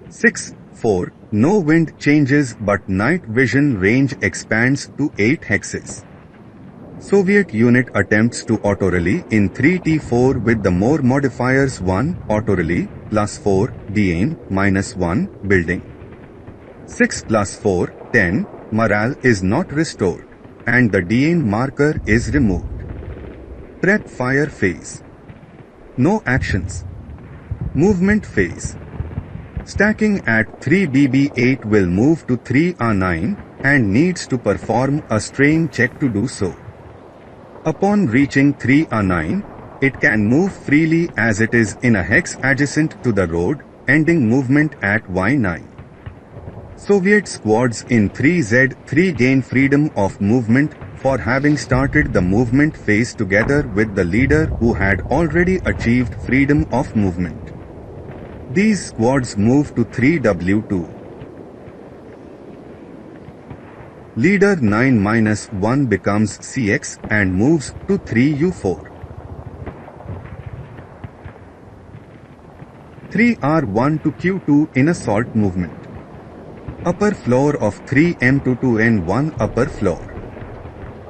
6, 4. No wind changes but night vision range expands to 8 hexes. Soviet unit attempts to auto-rally in 3T4 with the more modifiers 1 auto-rally +4 Diane -1 building. 6 +4 10 morale is not restored and the Diane marker is removed. Prep fire phase. No actions. Movement phase. Stacking at 3BB8 will move to 3A9 and needs to perform a strain check to do so. Upon reaching 3A9, it can move freely as it is in a hex adjacent to the road, ending movement at Y9. Soviet squads in 3Z3 gain freedom of movement for having started the movement phase together with the leader who had already achieved freedom of movement. These squads move to 3W2. Leader 9-1 becomes CX and moves to 3U4. 3R1 to Q2 in assault movement. Upper floor of 3M to 2N1 upper floor.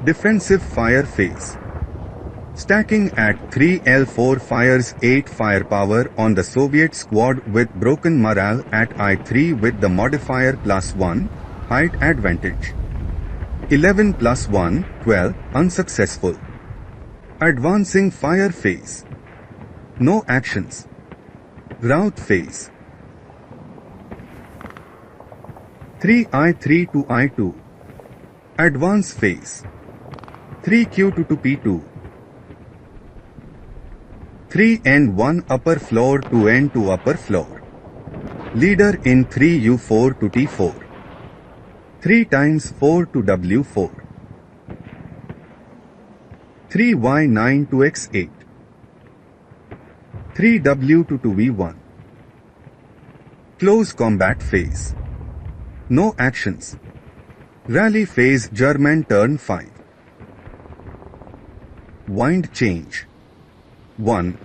Defensive fire phase. Stacking at 3L4 fires 8 firepower on the Soviet squad with broken morale at I3 with the modifier +1, height advantage. 11 + 1, 12, unsuccessful. Advancing fire phase. No actions. Rout phase. 3I3 to I2. Advance phase. 3Q to 2P2. 3N1 upper floor to N2 upper floor. Leader in 3U4 to T4. 3 times 4 to W4. 3Y9 to X8. 3W to 2V1. Close combat phase. No actions. Rally phase German turn 5. Wind change. 1.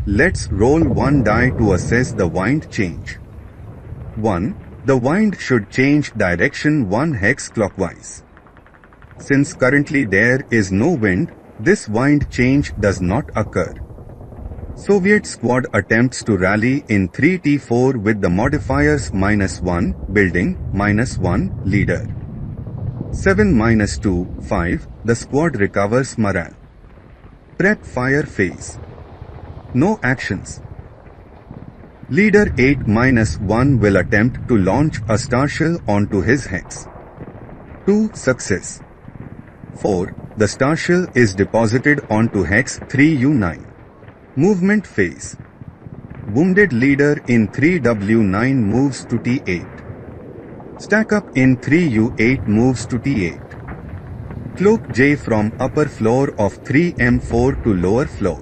Let's roll one die to assess the wind change. 1. The wind should change direction 1 hex clockwise. Since currently there is no wind, this wind change does not occur. Soviet squad attempts to rally in 3T4 with the modifiers -1, building, -1, leader. 7 -2, 5, the squad recovers morale. Prep fire phase. No actions. Leader 8-1 will attempt to launch a starshell onto his hex. 2 success. 4. The starshell is deposited onto hex 3U9. Movement phase. Wounded leader in 3W9 moves to T8. Stack up in 3U8 moves to T8. Cloak J from upper floor of 3M4 to lower floor.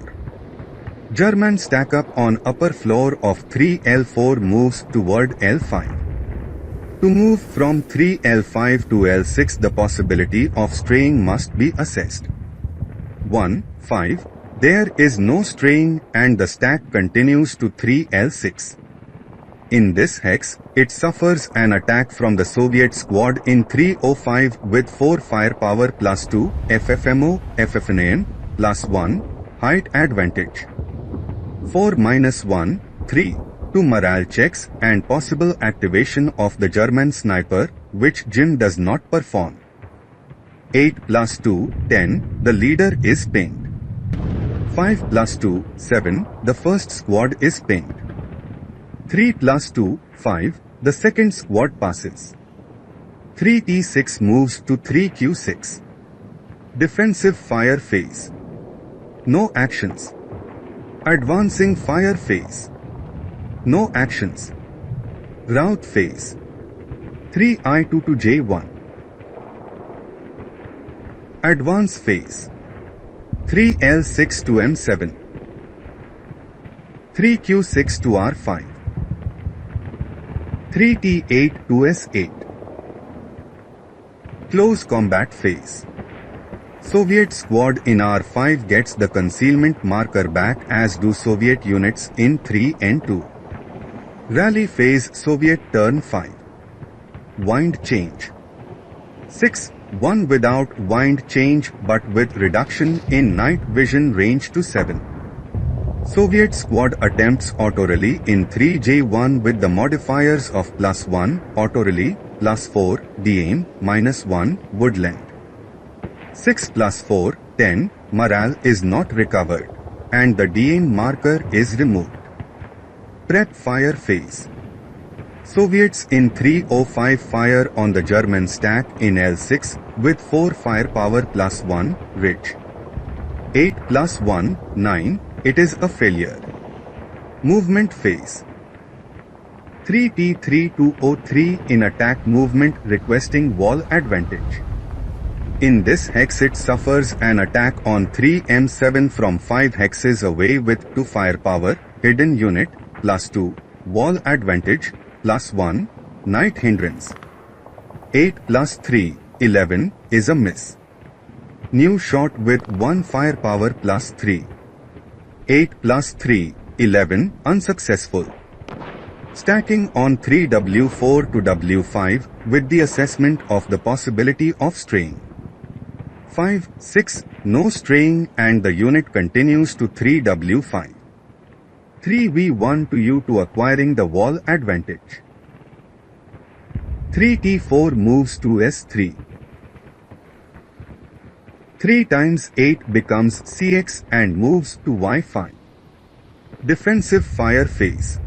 German stack up on upper floor of 3L4 moves toward L5. To move from 3L5 to L6, the possibility of straying must be assessed. 1, 5. There is no straying and the stack continues to 3L6. In this hex, it suffers an attack from the Soviet squad in 305 with 4 firepower +2, FFMO, FFNAM, +1, height advantage. 4-1, 3, 2 morale checks and possible activation of the German sniper, which Jim does not perform. 8 + 2, 10, the leader is pinged. 5 + 2, 7, the first squad is pinged. 3 + 2, 5, the second squad passes. 3T6 moves to 3Q6. Defensive fire phase. No actions. Advancing fire phase. No actions. Rout phase. 3I2 to J1. Advance phase. 3L6 to M7. 3Q6 to R5. 3T8 to S8. Close combat phase. Soviet squad in R5 gets the concealment marker back, as do Soviet units in 3N2. Rally phase Soviet turn 5. Wind change. 6, 1 without wind change but with reduction in night vision range to 7. Soviet squad attempts auto rally in 3J1 with the modifiers of +1, auto rally, +4, D-aim, -1, woodland. 6 + 4, 10, morale is not recovered, and the D-aim marker is removed. Prep fire phase. Soviets in 305 fire on the German stack in L6 with 4 firepower +1, ridge. 8 + 1, 9, it is a failure. Movement phase. 3T3 to O3 in attack movement requesting wall advantage. In this hex it suffers an attack on 3M7 from 5 hexes away with 2 firepower, hidden unit, +2, wall advantage, +1, night hindrance. 8 + 3, 11, is a miss. New shot with 1 firepower +3. 8 + 3, 11, unsuccessful. stacking on 3W4 to W5 with the assessment of the possibility of straying. 5, 6, no straying and the unit continues to 3W5. 3V1 to U2 acquiring the wall advantage. 3T4 moves to S3. 3 times 8 becomes CX and moves to Y5. Defensive fire phase.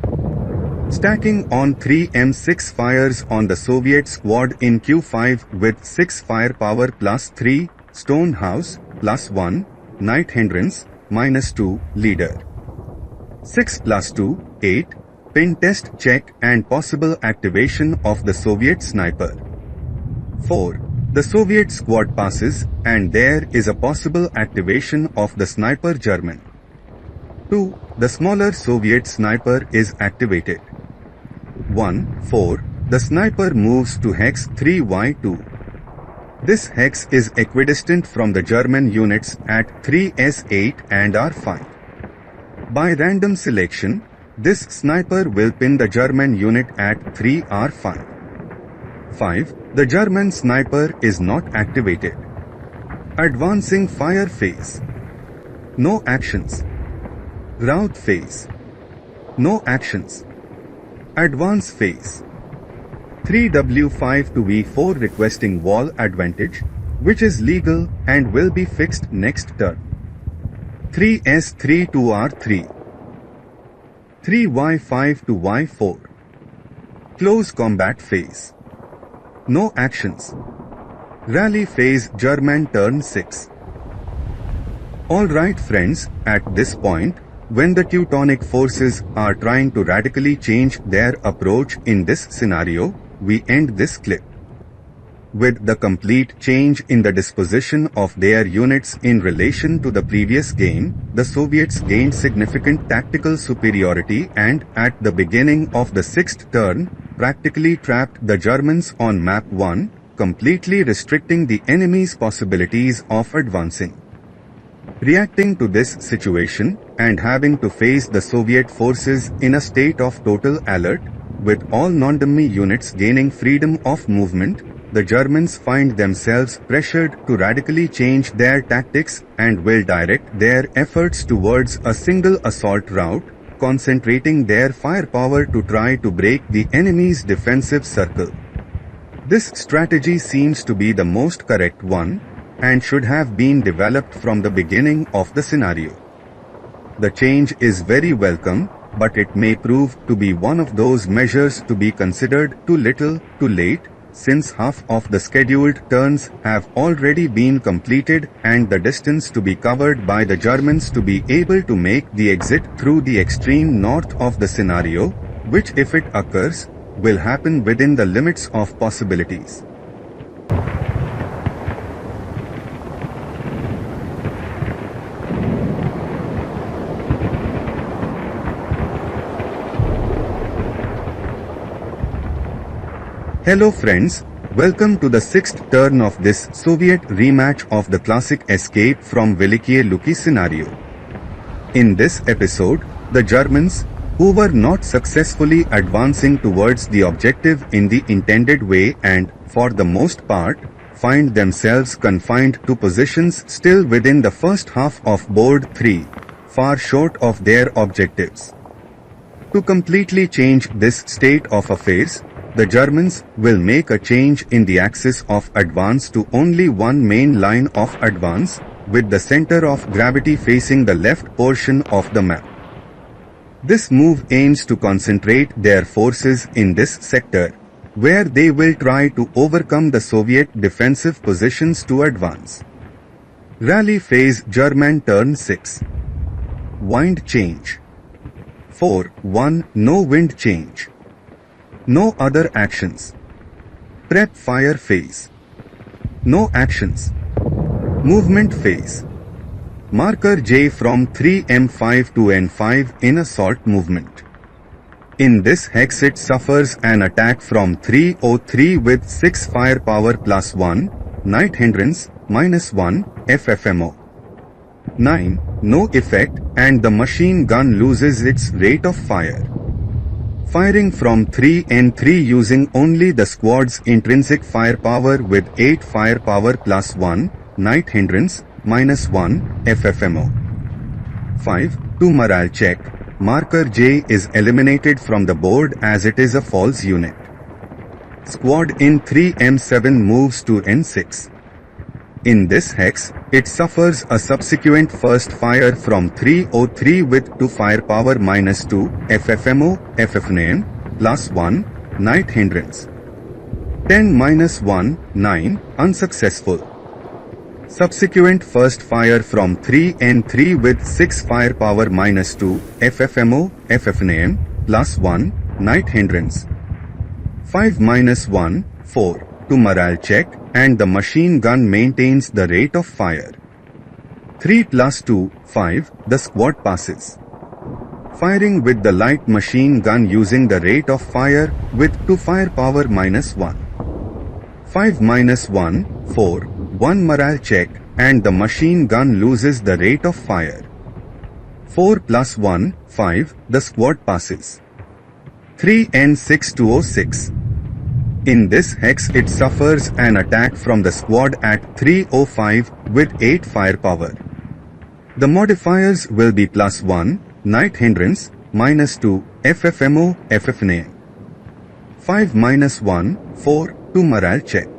Stacking on 3M6 fires on the Soviet squad in Q5 with 6 firepower plus 3, stone house, plus 1, night hindrance, minus 2, leader. 6 plus 2, 8, pin test check and possible activation of the Soviet sniper. 4. The Soviet squad passes and there is a possible activation of the sniper German. 2. The smaller Soviet sniper is activated. 1, 4. The sniper moves to hex 3Y2. This hex is equidistant from the German units at 3S8 and R5. By random selection, this sniper will pin the German unit at 3R5. 5. The German sniper is not activated. Advancing fire phase. No actions. Rout phase. No actions. Advance phase. 3W5 to V4 requesting wall advantage, which is legal and will be fixed next turn. 3S3 to R3. 3Y5 to Y4. Close combat phase. No actions. Rally phase German turn 6. Alright friends, at this point, when the Teutonic forces are trying to radically change their approach in this scenario, we end this clip. With the complete change in the disposition of their units in relation to the previous game, the Soviets gained significant tactical superiority and, at the beginning of the 6th turn, practically trapped the Germans on map 1, completely restricting the enemy's possibilities of advancing. Reacting to this situation, and having to face the Soviet forces in a state of total alert, with all non-dummy units gaining freedom of movement, the Germans find themselves pressured to radically change their tactics and will direct their efforts towards a single assault route, concentrating their firepower to try to break the enemy's defensive circle. This strategy seems to be the most correct one, and should have been developed from the beginning of the scenario. The change is very welcome, but it may prove to be one of those measures to be considered too little, too late, since half of the scheduled turns have already been completed and the distance to be covered by the Germans to be able to make the exit through the extreme north of the scenario, which if it occurs, will happen within the limits of possibilities. Hello friends, welcome to the 6th turn of this Soviet rematch of the classic escape from Velikiye Luki scenario. In this episode, the Germans, who were not successfully advancing towards the objective in the intended way and, for the most part, find themselves confined to positions still within the first half of board 3, far short of their objectives. To completely change this state of affairs, the Germans will make a change in the axis of advance to only one main line of advance, with the center of gravity facing the left portion of the map. This move aims to concentrate their forces in this sector, where they will try to overcome the Soviet defensive positions to advance. Rally phase German turn 6. Wind change. 4, 1, no wind change. No other actions. Prep fire phase. No actions. Movement phase. Marker J from 3M5 to N5 in assault movement. In this hex it suffers an attack from 303 with 6 firepower plus 1, night hindrance, minus 1, FFMO. 9, no effect and the machine gun loses its rate of fire. Firing from 3N3 using only the squad's intrinsic firepower with 8 firepower plus 1, night hindrance, -1, FFMO. 5. 2 morale check. Marker J is eliminated from the board as it is a false unit. Squad in 3M7 moves to N6. In this hex, it suffers a subsequent first fire from 303 with 2 firepower -2, FFMO, FFNAN, +1, night hindrance. 10-1, 9, unsuccessful. Subsequent first fire from 3N3 with 6 firepower -2, FFMO, FFNAN, +1, night hindrance. 5-1, 4, to morale check, and the machine gun maintains the rate of fire. 3 + 2, 5, the squad passes. Firing with the light machine gun using the rate of fire with 2 firepower -1. 5-1, 4, 1 morale check, and the machine gun loses the rate of fire. 4 + 1, 5, the squad passes. 3N6-06. In this hex it suffers an attack from the squad at 305 with 8 firepower. The modifiers will be +1, night hindrance, -2, FFMO, FFNA. 5-1, 4, 2 morale check.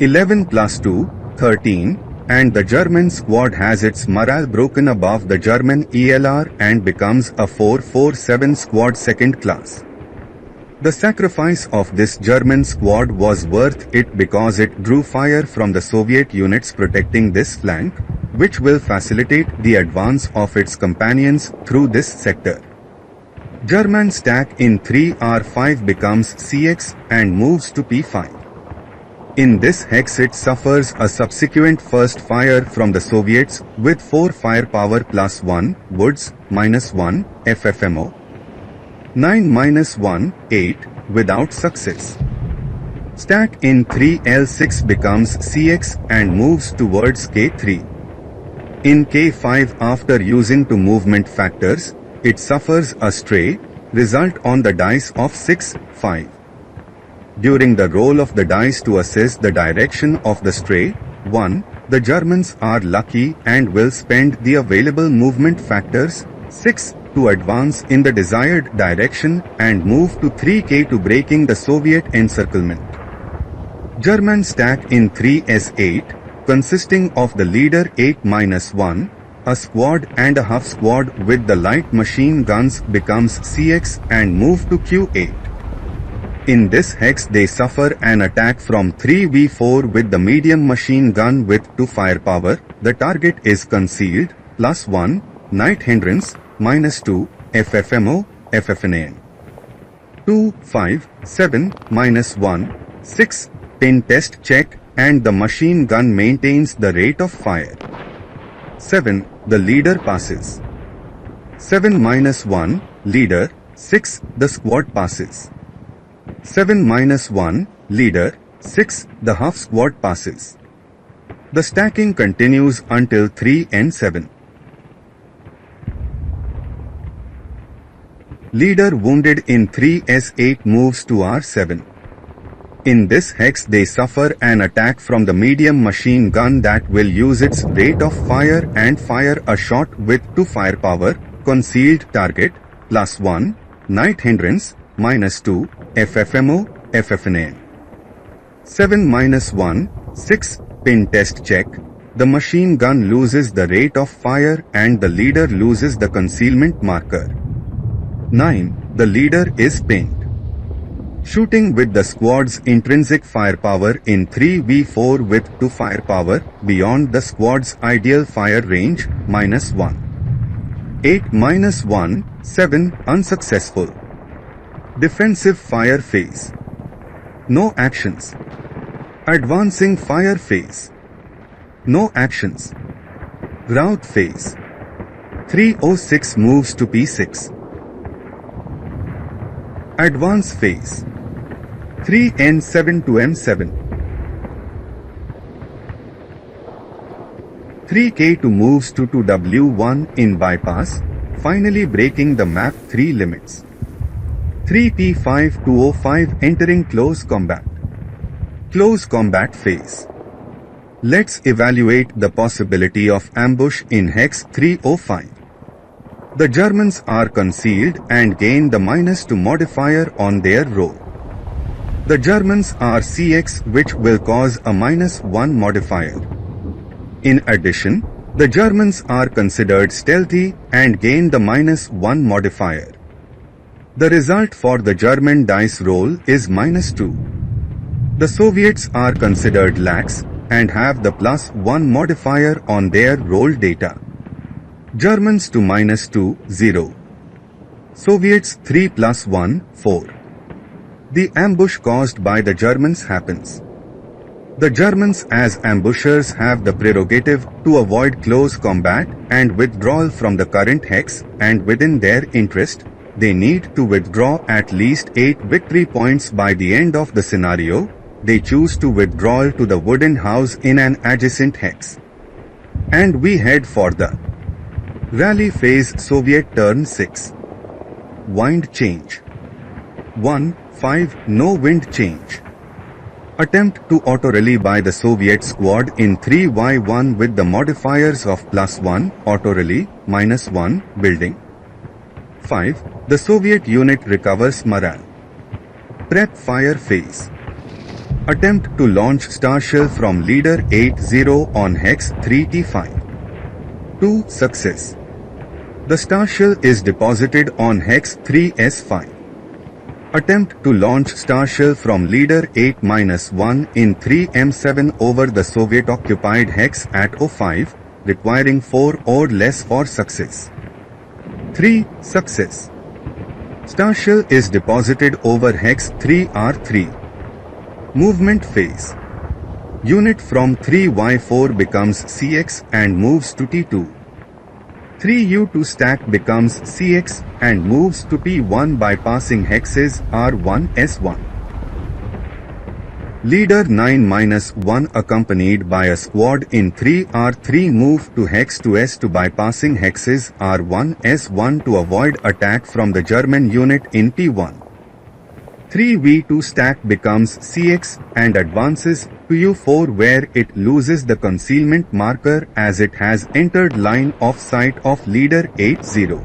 11 + 2, 13, and the German squad has its morale broken above the German ELR and becomes a 447 squad second class. The sacrifice of this German squad was worth it because it drew fire from the Soviet units protecting this flank, which will facilitate the advance of its companions through this sector. German stack in 3R5 becomes CX and moves to P5. In this hex it suffers a subsequent first fire from the Soviets with 4 firepower +1, Woods, -1, FFMO. 9-1, 8, without success. Stack in 3L6 becomes CX and moves towards K3. In K5 after using 2 movement factors, it suffers a stray, result on the dice of 6, 5. During the roll of the dice to assess the direction of the stray, 1, the Germans are lucky and will spend the available movement factors, 6, to advance in the desired direction and move to 3K to breaking the Soviet encirclement. German stack in 3S8, consisting of the leader 8-1, a squad and a half squad with the light machine guns becomes CX and move to Q8. In this hex they suffer an attack from 3V4 with the medium machine gun with 2 firepower, the target is concealed, +1, night hindrance, -2, FFMO, FFNA. 2, 5, 7, -1, 6, pin test check, and the machine gun maintains the rate of fire. 7, the leader passes. 7-1, leader, 6, the squad passes. 7-1, leader, 6, the half squad passes. The stacking continues until 3N7. Leader wounded in 3S8 moves to R7. In this hex they suffer an attack from the medium machine gun that will use its rate of fire and fire a shot with 2 firepower, concealed target, +1, night hindrance, -2, FFMO, FFNA. 7-1, 6, pin test check. The machine gun loses the rate of fire and the leader loses the concealment marker. 9, the leader is pinned. Shooting with the squad's intrinsic firepower in 3v4 with 2 firepower beyond the squad's ideal fire range, -1. 8-1, 7, unsuccessful. Defensive fire phase. No actions. Advancing fire phase. No actions. Rout phase. 306 moves to P6. Advance phase. 3N7 to M7. 3K2 moves to 2W1 in bypass, finally breaking the map 3 limits. 3P5 to 05 entering close combat. Close combat phase. Let's evaluate the possibility of ambush in Hex 305. The Germans are concealed and gain the -2 modifier on their roll. The Germans are CX, which will cause a -1 modifier. In addition, the Germans are considered stealthy and gain the -1 modifier. The result for the German dice roll is -2. The Soviets are considered lax and have the +1 modifier on their roll data. Germans to -2, 0. Soviets 3 + 1, 4. The ambush caused by the Germans happens. The Germans as ambushers have the prerogative to avoid close combat and withdrawal from the current hex, and within their interest, they need to withdraw at least 8 victory points by the end of the scenario. They choose to withdraw to the wooden house in an adjacent hex. And we head for the rally phase. Soviet turn 6. Wind change. 1, 5, no wind change. Attempt to auto-rally by the Soviet squad in 3Y1 with the modifiers of +1, auto-rally, -1, building. 5. The Soviet unit recovers morale. Prep fire phase. Attempt to launch Starshell from Leader 80 on Hex 3T5. 2. Success. The Starshell is deposited on Hex 3S5. Attempt to launch Starshell from Leader 8-1 in 3M7 over the Soviet-occupied Hex at 05, requiring 4 or less for success. 3. Success. Starshell is deposited over Hex 3R3. Movement phase. Unit from 3Y4 becomes CX and moves to T2. 3U2 stack becomes CX and moves to T1 by passing hexes R1S1. Leader 9-1 accompanied by a squad in 3R3 move to Hex 2S2 by passing hexes R1S1 to avoid attack from the German unit in T1. 3V2 stack becomes CX and advances to U4 where it loses the concealment marker as it has entered line of sight of Leader 80.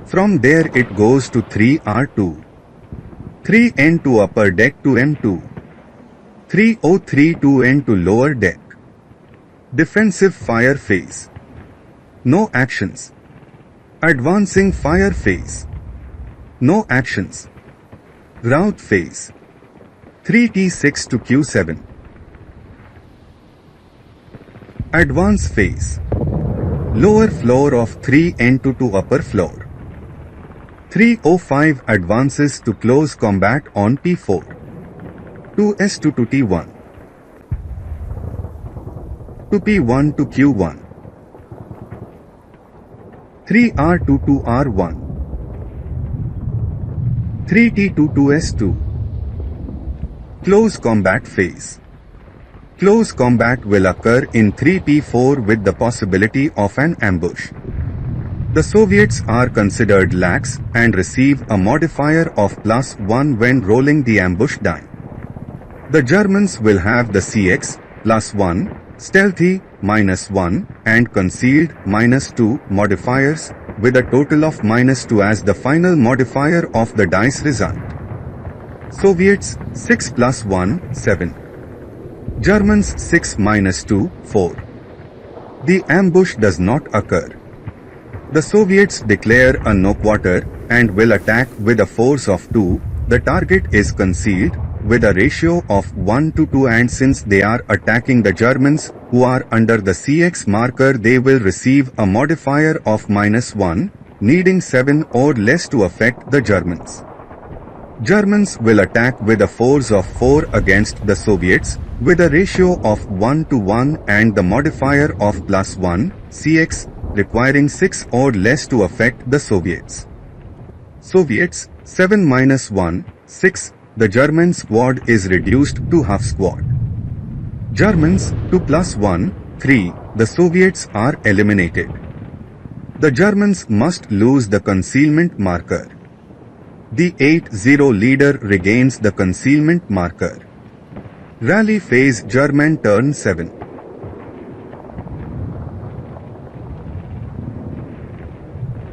From there it goes to 3R2. 3N to upper deck to M2. 303 to N to lower deck. Defensive fire phase. No actions. Advancing fire phase. No actions. Rout phase. 3T6 to Q7. Advance phase. Lower floor of 3N2 to upper floor. 305 advances to close combat on P4. 2S2 to T1. To P1 to Q1. 3R2 to R1. 3T2 to S2. Close combat phase. Close combat will occur in 3P4 with the possibility of an ambush. The Soviets are considered lax and receive a modifier of +1 when rolling the ambush die. The Germans will have the CX, +1, stealthy, -1, and concealed, -2 modifiers, with a total of -2 as the final modifier of the dice result. Soviets 6 + 1, 7. Germans 6 - 2, 4. The ambush does not occur. The Soviets declare a no quarter and will attack with a force of 2. The target is concealed with a ratio of 1 to 2, and since they are attacking the Germans who are under the CX marker, they will receive a modifier of -1, needing 7 or less to affect the Germans. Germans will attack with a force of 4 against the Soviets with a ratio of 1 to 1 and the modifier of +1, CX, requiring 6 or less to affect the Soviets. Soviets 7 - 1, 6. The German squad is reduced to half squad. Germans 2 + 1, 3. The Soviets are eliminated. The Germans must lose the concealment marker. The 8-0 leader regains the concealment marker. Rally phase German turn 7.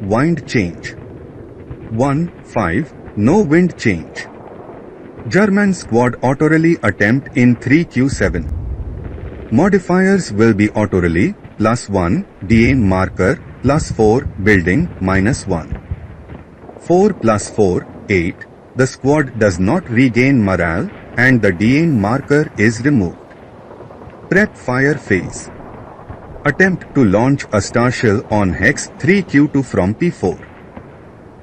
Wind change. 1-5, no wind change. German squad auto-rally attempt in 3Q7. Modifiers will be auto-rally, +1, DA marker, +4, building, -1. 4 + 4, 8. The squad does not regain morale and the DA marker is removed. Prep fire phase. Attempt to launch a star shell on hex 3Q2 from P4.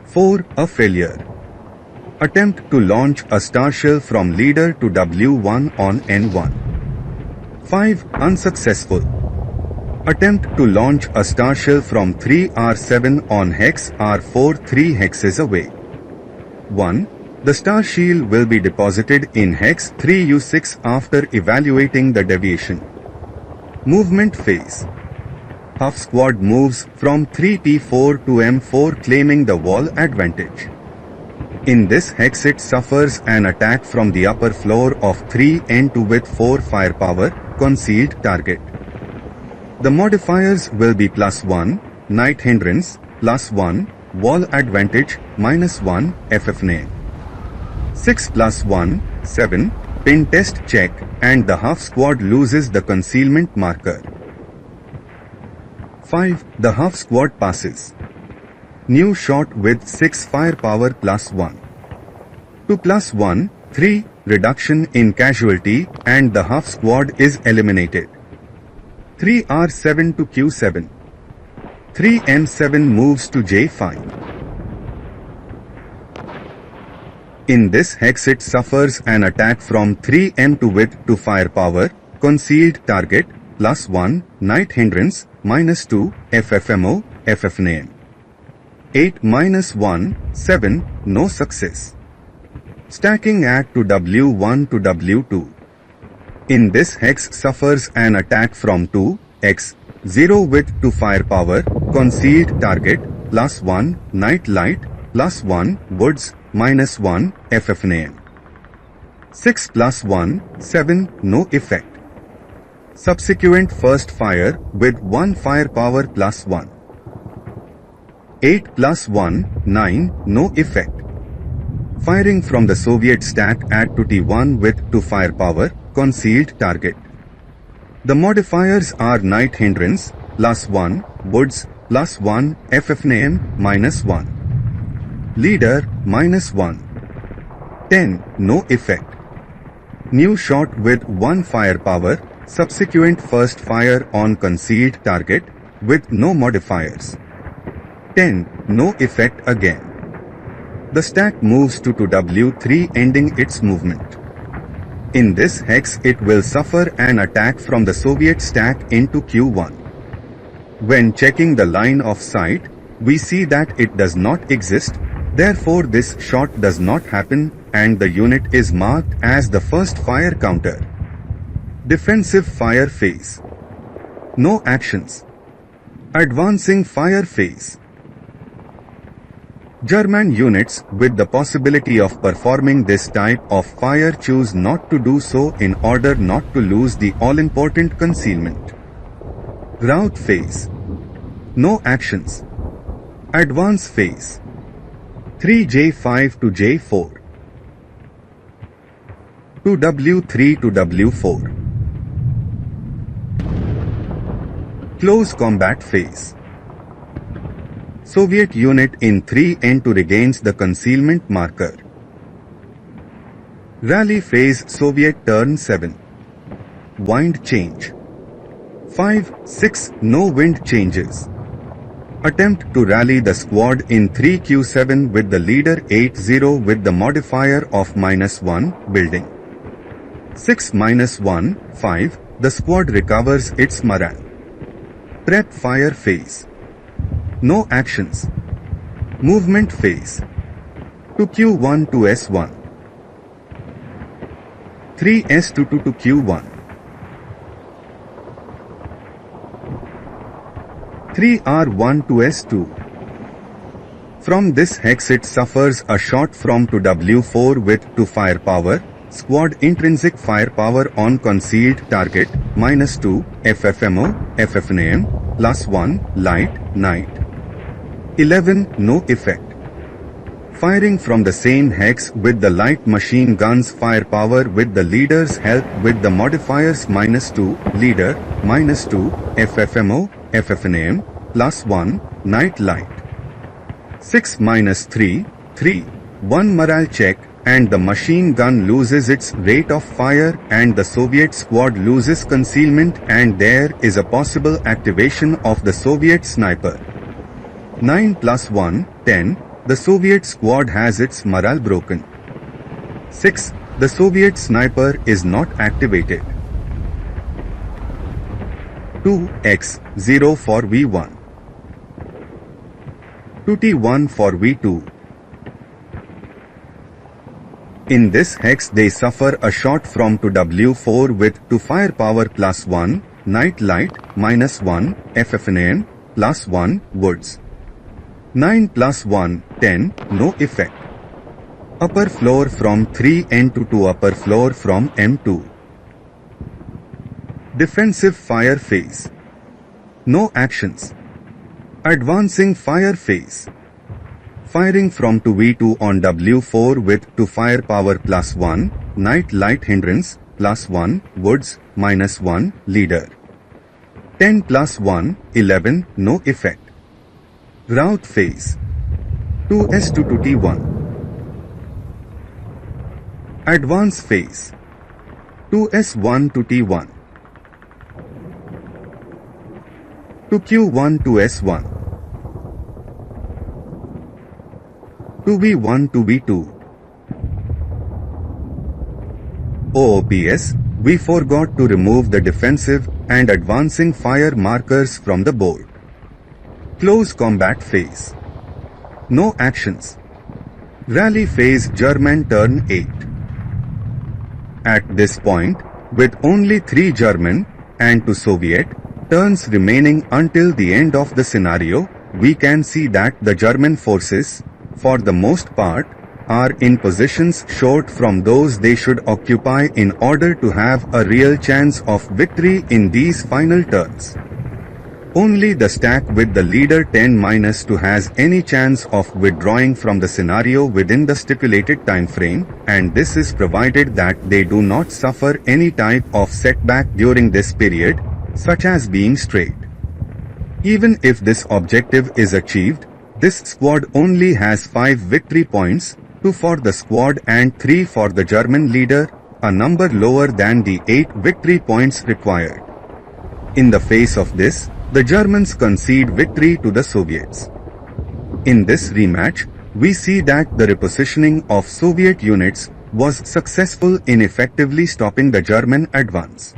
4. A failure. Attempt to launch a star shell from leader to W1 on N1. 5. Unsuccessful. Attempt to launch a star shell from 3R7 on hex R4 3 hexes away. 1. The star shield will be deposited in hex 3U6 after evaluating the deviation. Movement phase. Half squad moves from 3P4 to M4 claiming the wall advantage. In this hex it suffers an attack from the upper floor of 3N2 with 4 firepower, concealed target. The modifiers will be +1, night hindrance, +1, wall advantage, -1, FF name. 6 + 1, 7, pin test check, and the half squad loses the concealment marker. 5. The half squad passes. New shot with 6 firepower +1. 2 + 1, 3, reduction in casualty and the half squad is eliminated. 3R7 to Q7. 3M7 moves to J5. In this hex it suffers an attack from 3M2 with 2 firepower, concealed target, +1, night hindrance, -2, FFMO, FF name. 8 -1, 7, no success. Stacking act to W1 to W2. In this hex suffers an attack from 2x0 with 2 firepower, concealed target, +1, night light, +1, woods, -1, FF name. 6 + 1, 7, no effect. Subsequent first fire with 1 firepower +1. 8 + 1, 9, no effect. Firing from the Soviet stack at to T1 with 2 firepower, concealed target. The modifiers are night hindrance, +1, woods, +1, FF name, -1. Leader, -1. 10, no effect. New shot with 1 firepower, subsequent first fire on concealed target, with no modifiers. 10, no effect again. The stack moves to W3 ending its movement. In this hex it will suffer an attack from the Soviet stack into Q1. When checking the line of sight, we see that it does not exist, therefore this shot does not happen and the unit is marked as the first fire counter. Defensive fire phase. No actions. Advancing fire phase. German units with the possibility of performing this type of fire choose not to do so in order not to lose the all-important concealment. Rout phase. No actions. Advance phase. 3J5 to J4. 2W3 to W4. Close combat phase. Soviet unit in 3N2 regains the concealment marker. Rally phase Soviet turn 7. Wind change. 5, 6, no wind changes. Attempt to rally the squad in 3Q7 with the leader 8-0 with the modifier of -1, building. 6 -1, 5, the squad recovers its morale. Prep fire phase. No actions. Movement phase. To Q1 to S1. 3S2 to Q1. 3R1 to S2. From this hex it suffers a shot from to W4 with 2 firepower, squad intrinsic firepower on concealed target, -2, FFMO, FFNAM, +1, light, night. 11, no effect. Firing from the same hex with the light machine guns firepower with the leader's help with the modifiers -2, leader, -2, FFMO, FFNAM, +1, night light. 6 -3, 3, 1 morale check, and the machine gun loses its rate of fire and the Soviet squad loses concealment, and there is a possible activation of the Soviet sniper. 9 +1, 10, the Soviet squad has its morale broken. 6, the Soviet sniper is not activated. 2x, 0 for V1. 2T1 for V2. In this hex they suffer a shot from to W4 with 2 firepower +1, night light, -1, FFNAM, +1, woods. 9 +1, 10, no effect. Upper floor from 3N2 to upper floor from M2. Defensive fire phase. No actions. Advancing fire phase. Firing from 2V2 on W4 with 2 firepower +1, night light hindrance, +1, woods, -1, leader. 10 +1, 11, no effect. Route phase. 2S to 2T1. Advance phase. 2S1 to T1. 2Q1 to S1. 2V1 to V2. OOPS, we forgot to remove the defensive and advancing fire markers from the board. Close combat phase. No actions. Rally phase German turn 8. At this point, with only 3 German and 2 Soviet turns remaining until the end of the scenario, we can see that the German forces, for the most part, are in positions short from those they should occupy in order to have a real chance of victory in these final turns. Only the stack with the leader 10-2 has any chance of withdrawing from the scenario within the stipulated time frame, and this is provided that they do not suffer any type of setback during this period, such as being straight. Even if this objective is achieved, this squad only has 5 victory points, 2 for the squad and 3 for the German leader, a number lower than the 8 victory points required. In the face of this, the Germans concede victory to the Soviets. In this rematch, we see that the repositioning of Soviet units was successful in effectively stopping the German advance.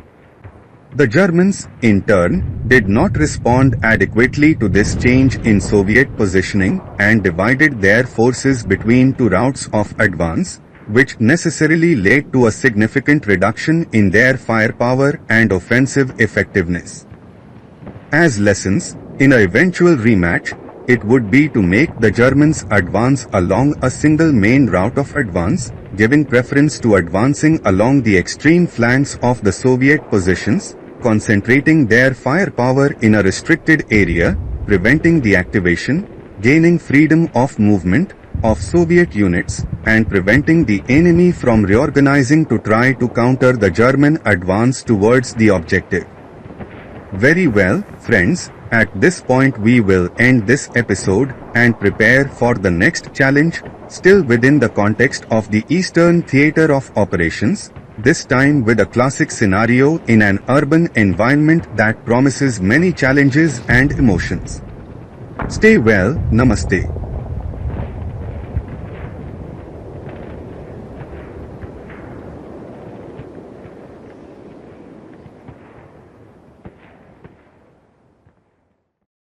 The Germans, in turn, did not respond adequately to this change in Soviet positioning and divided their forces between 2 routes of advance, which necessarily led to a significant reduction in their firepower and offensive effectiveness. As lessons, in an eventual rematch, it would be to make the Germans advance along a single main route of advance, giving preference to advancing along the extreme flanks of the Soviet positions, concentrating their firepower in a restricted area, preventing the activation, gaining freedom of movement of Soviet units, and preventing the enemy from reorganizing to try to counter the German advance towards the objective. Very well, friends, at this point we will end this episode and prepare for the next challenge, still within the context of the Eastern Theater of Operations, this time with a classic scenario in an urban environment that promises many challenges and emotions. Stay well, Namaste.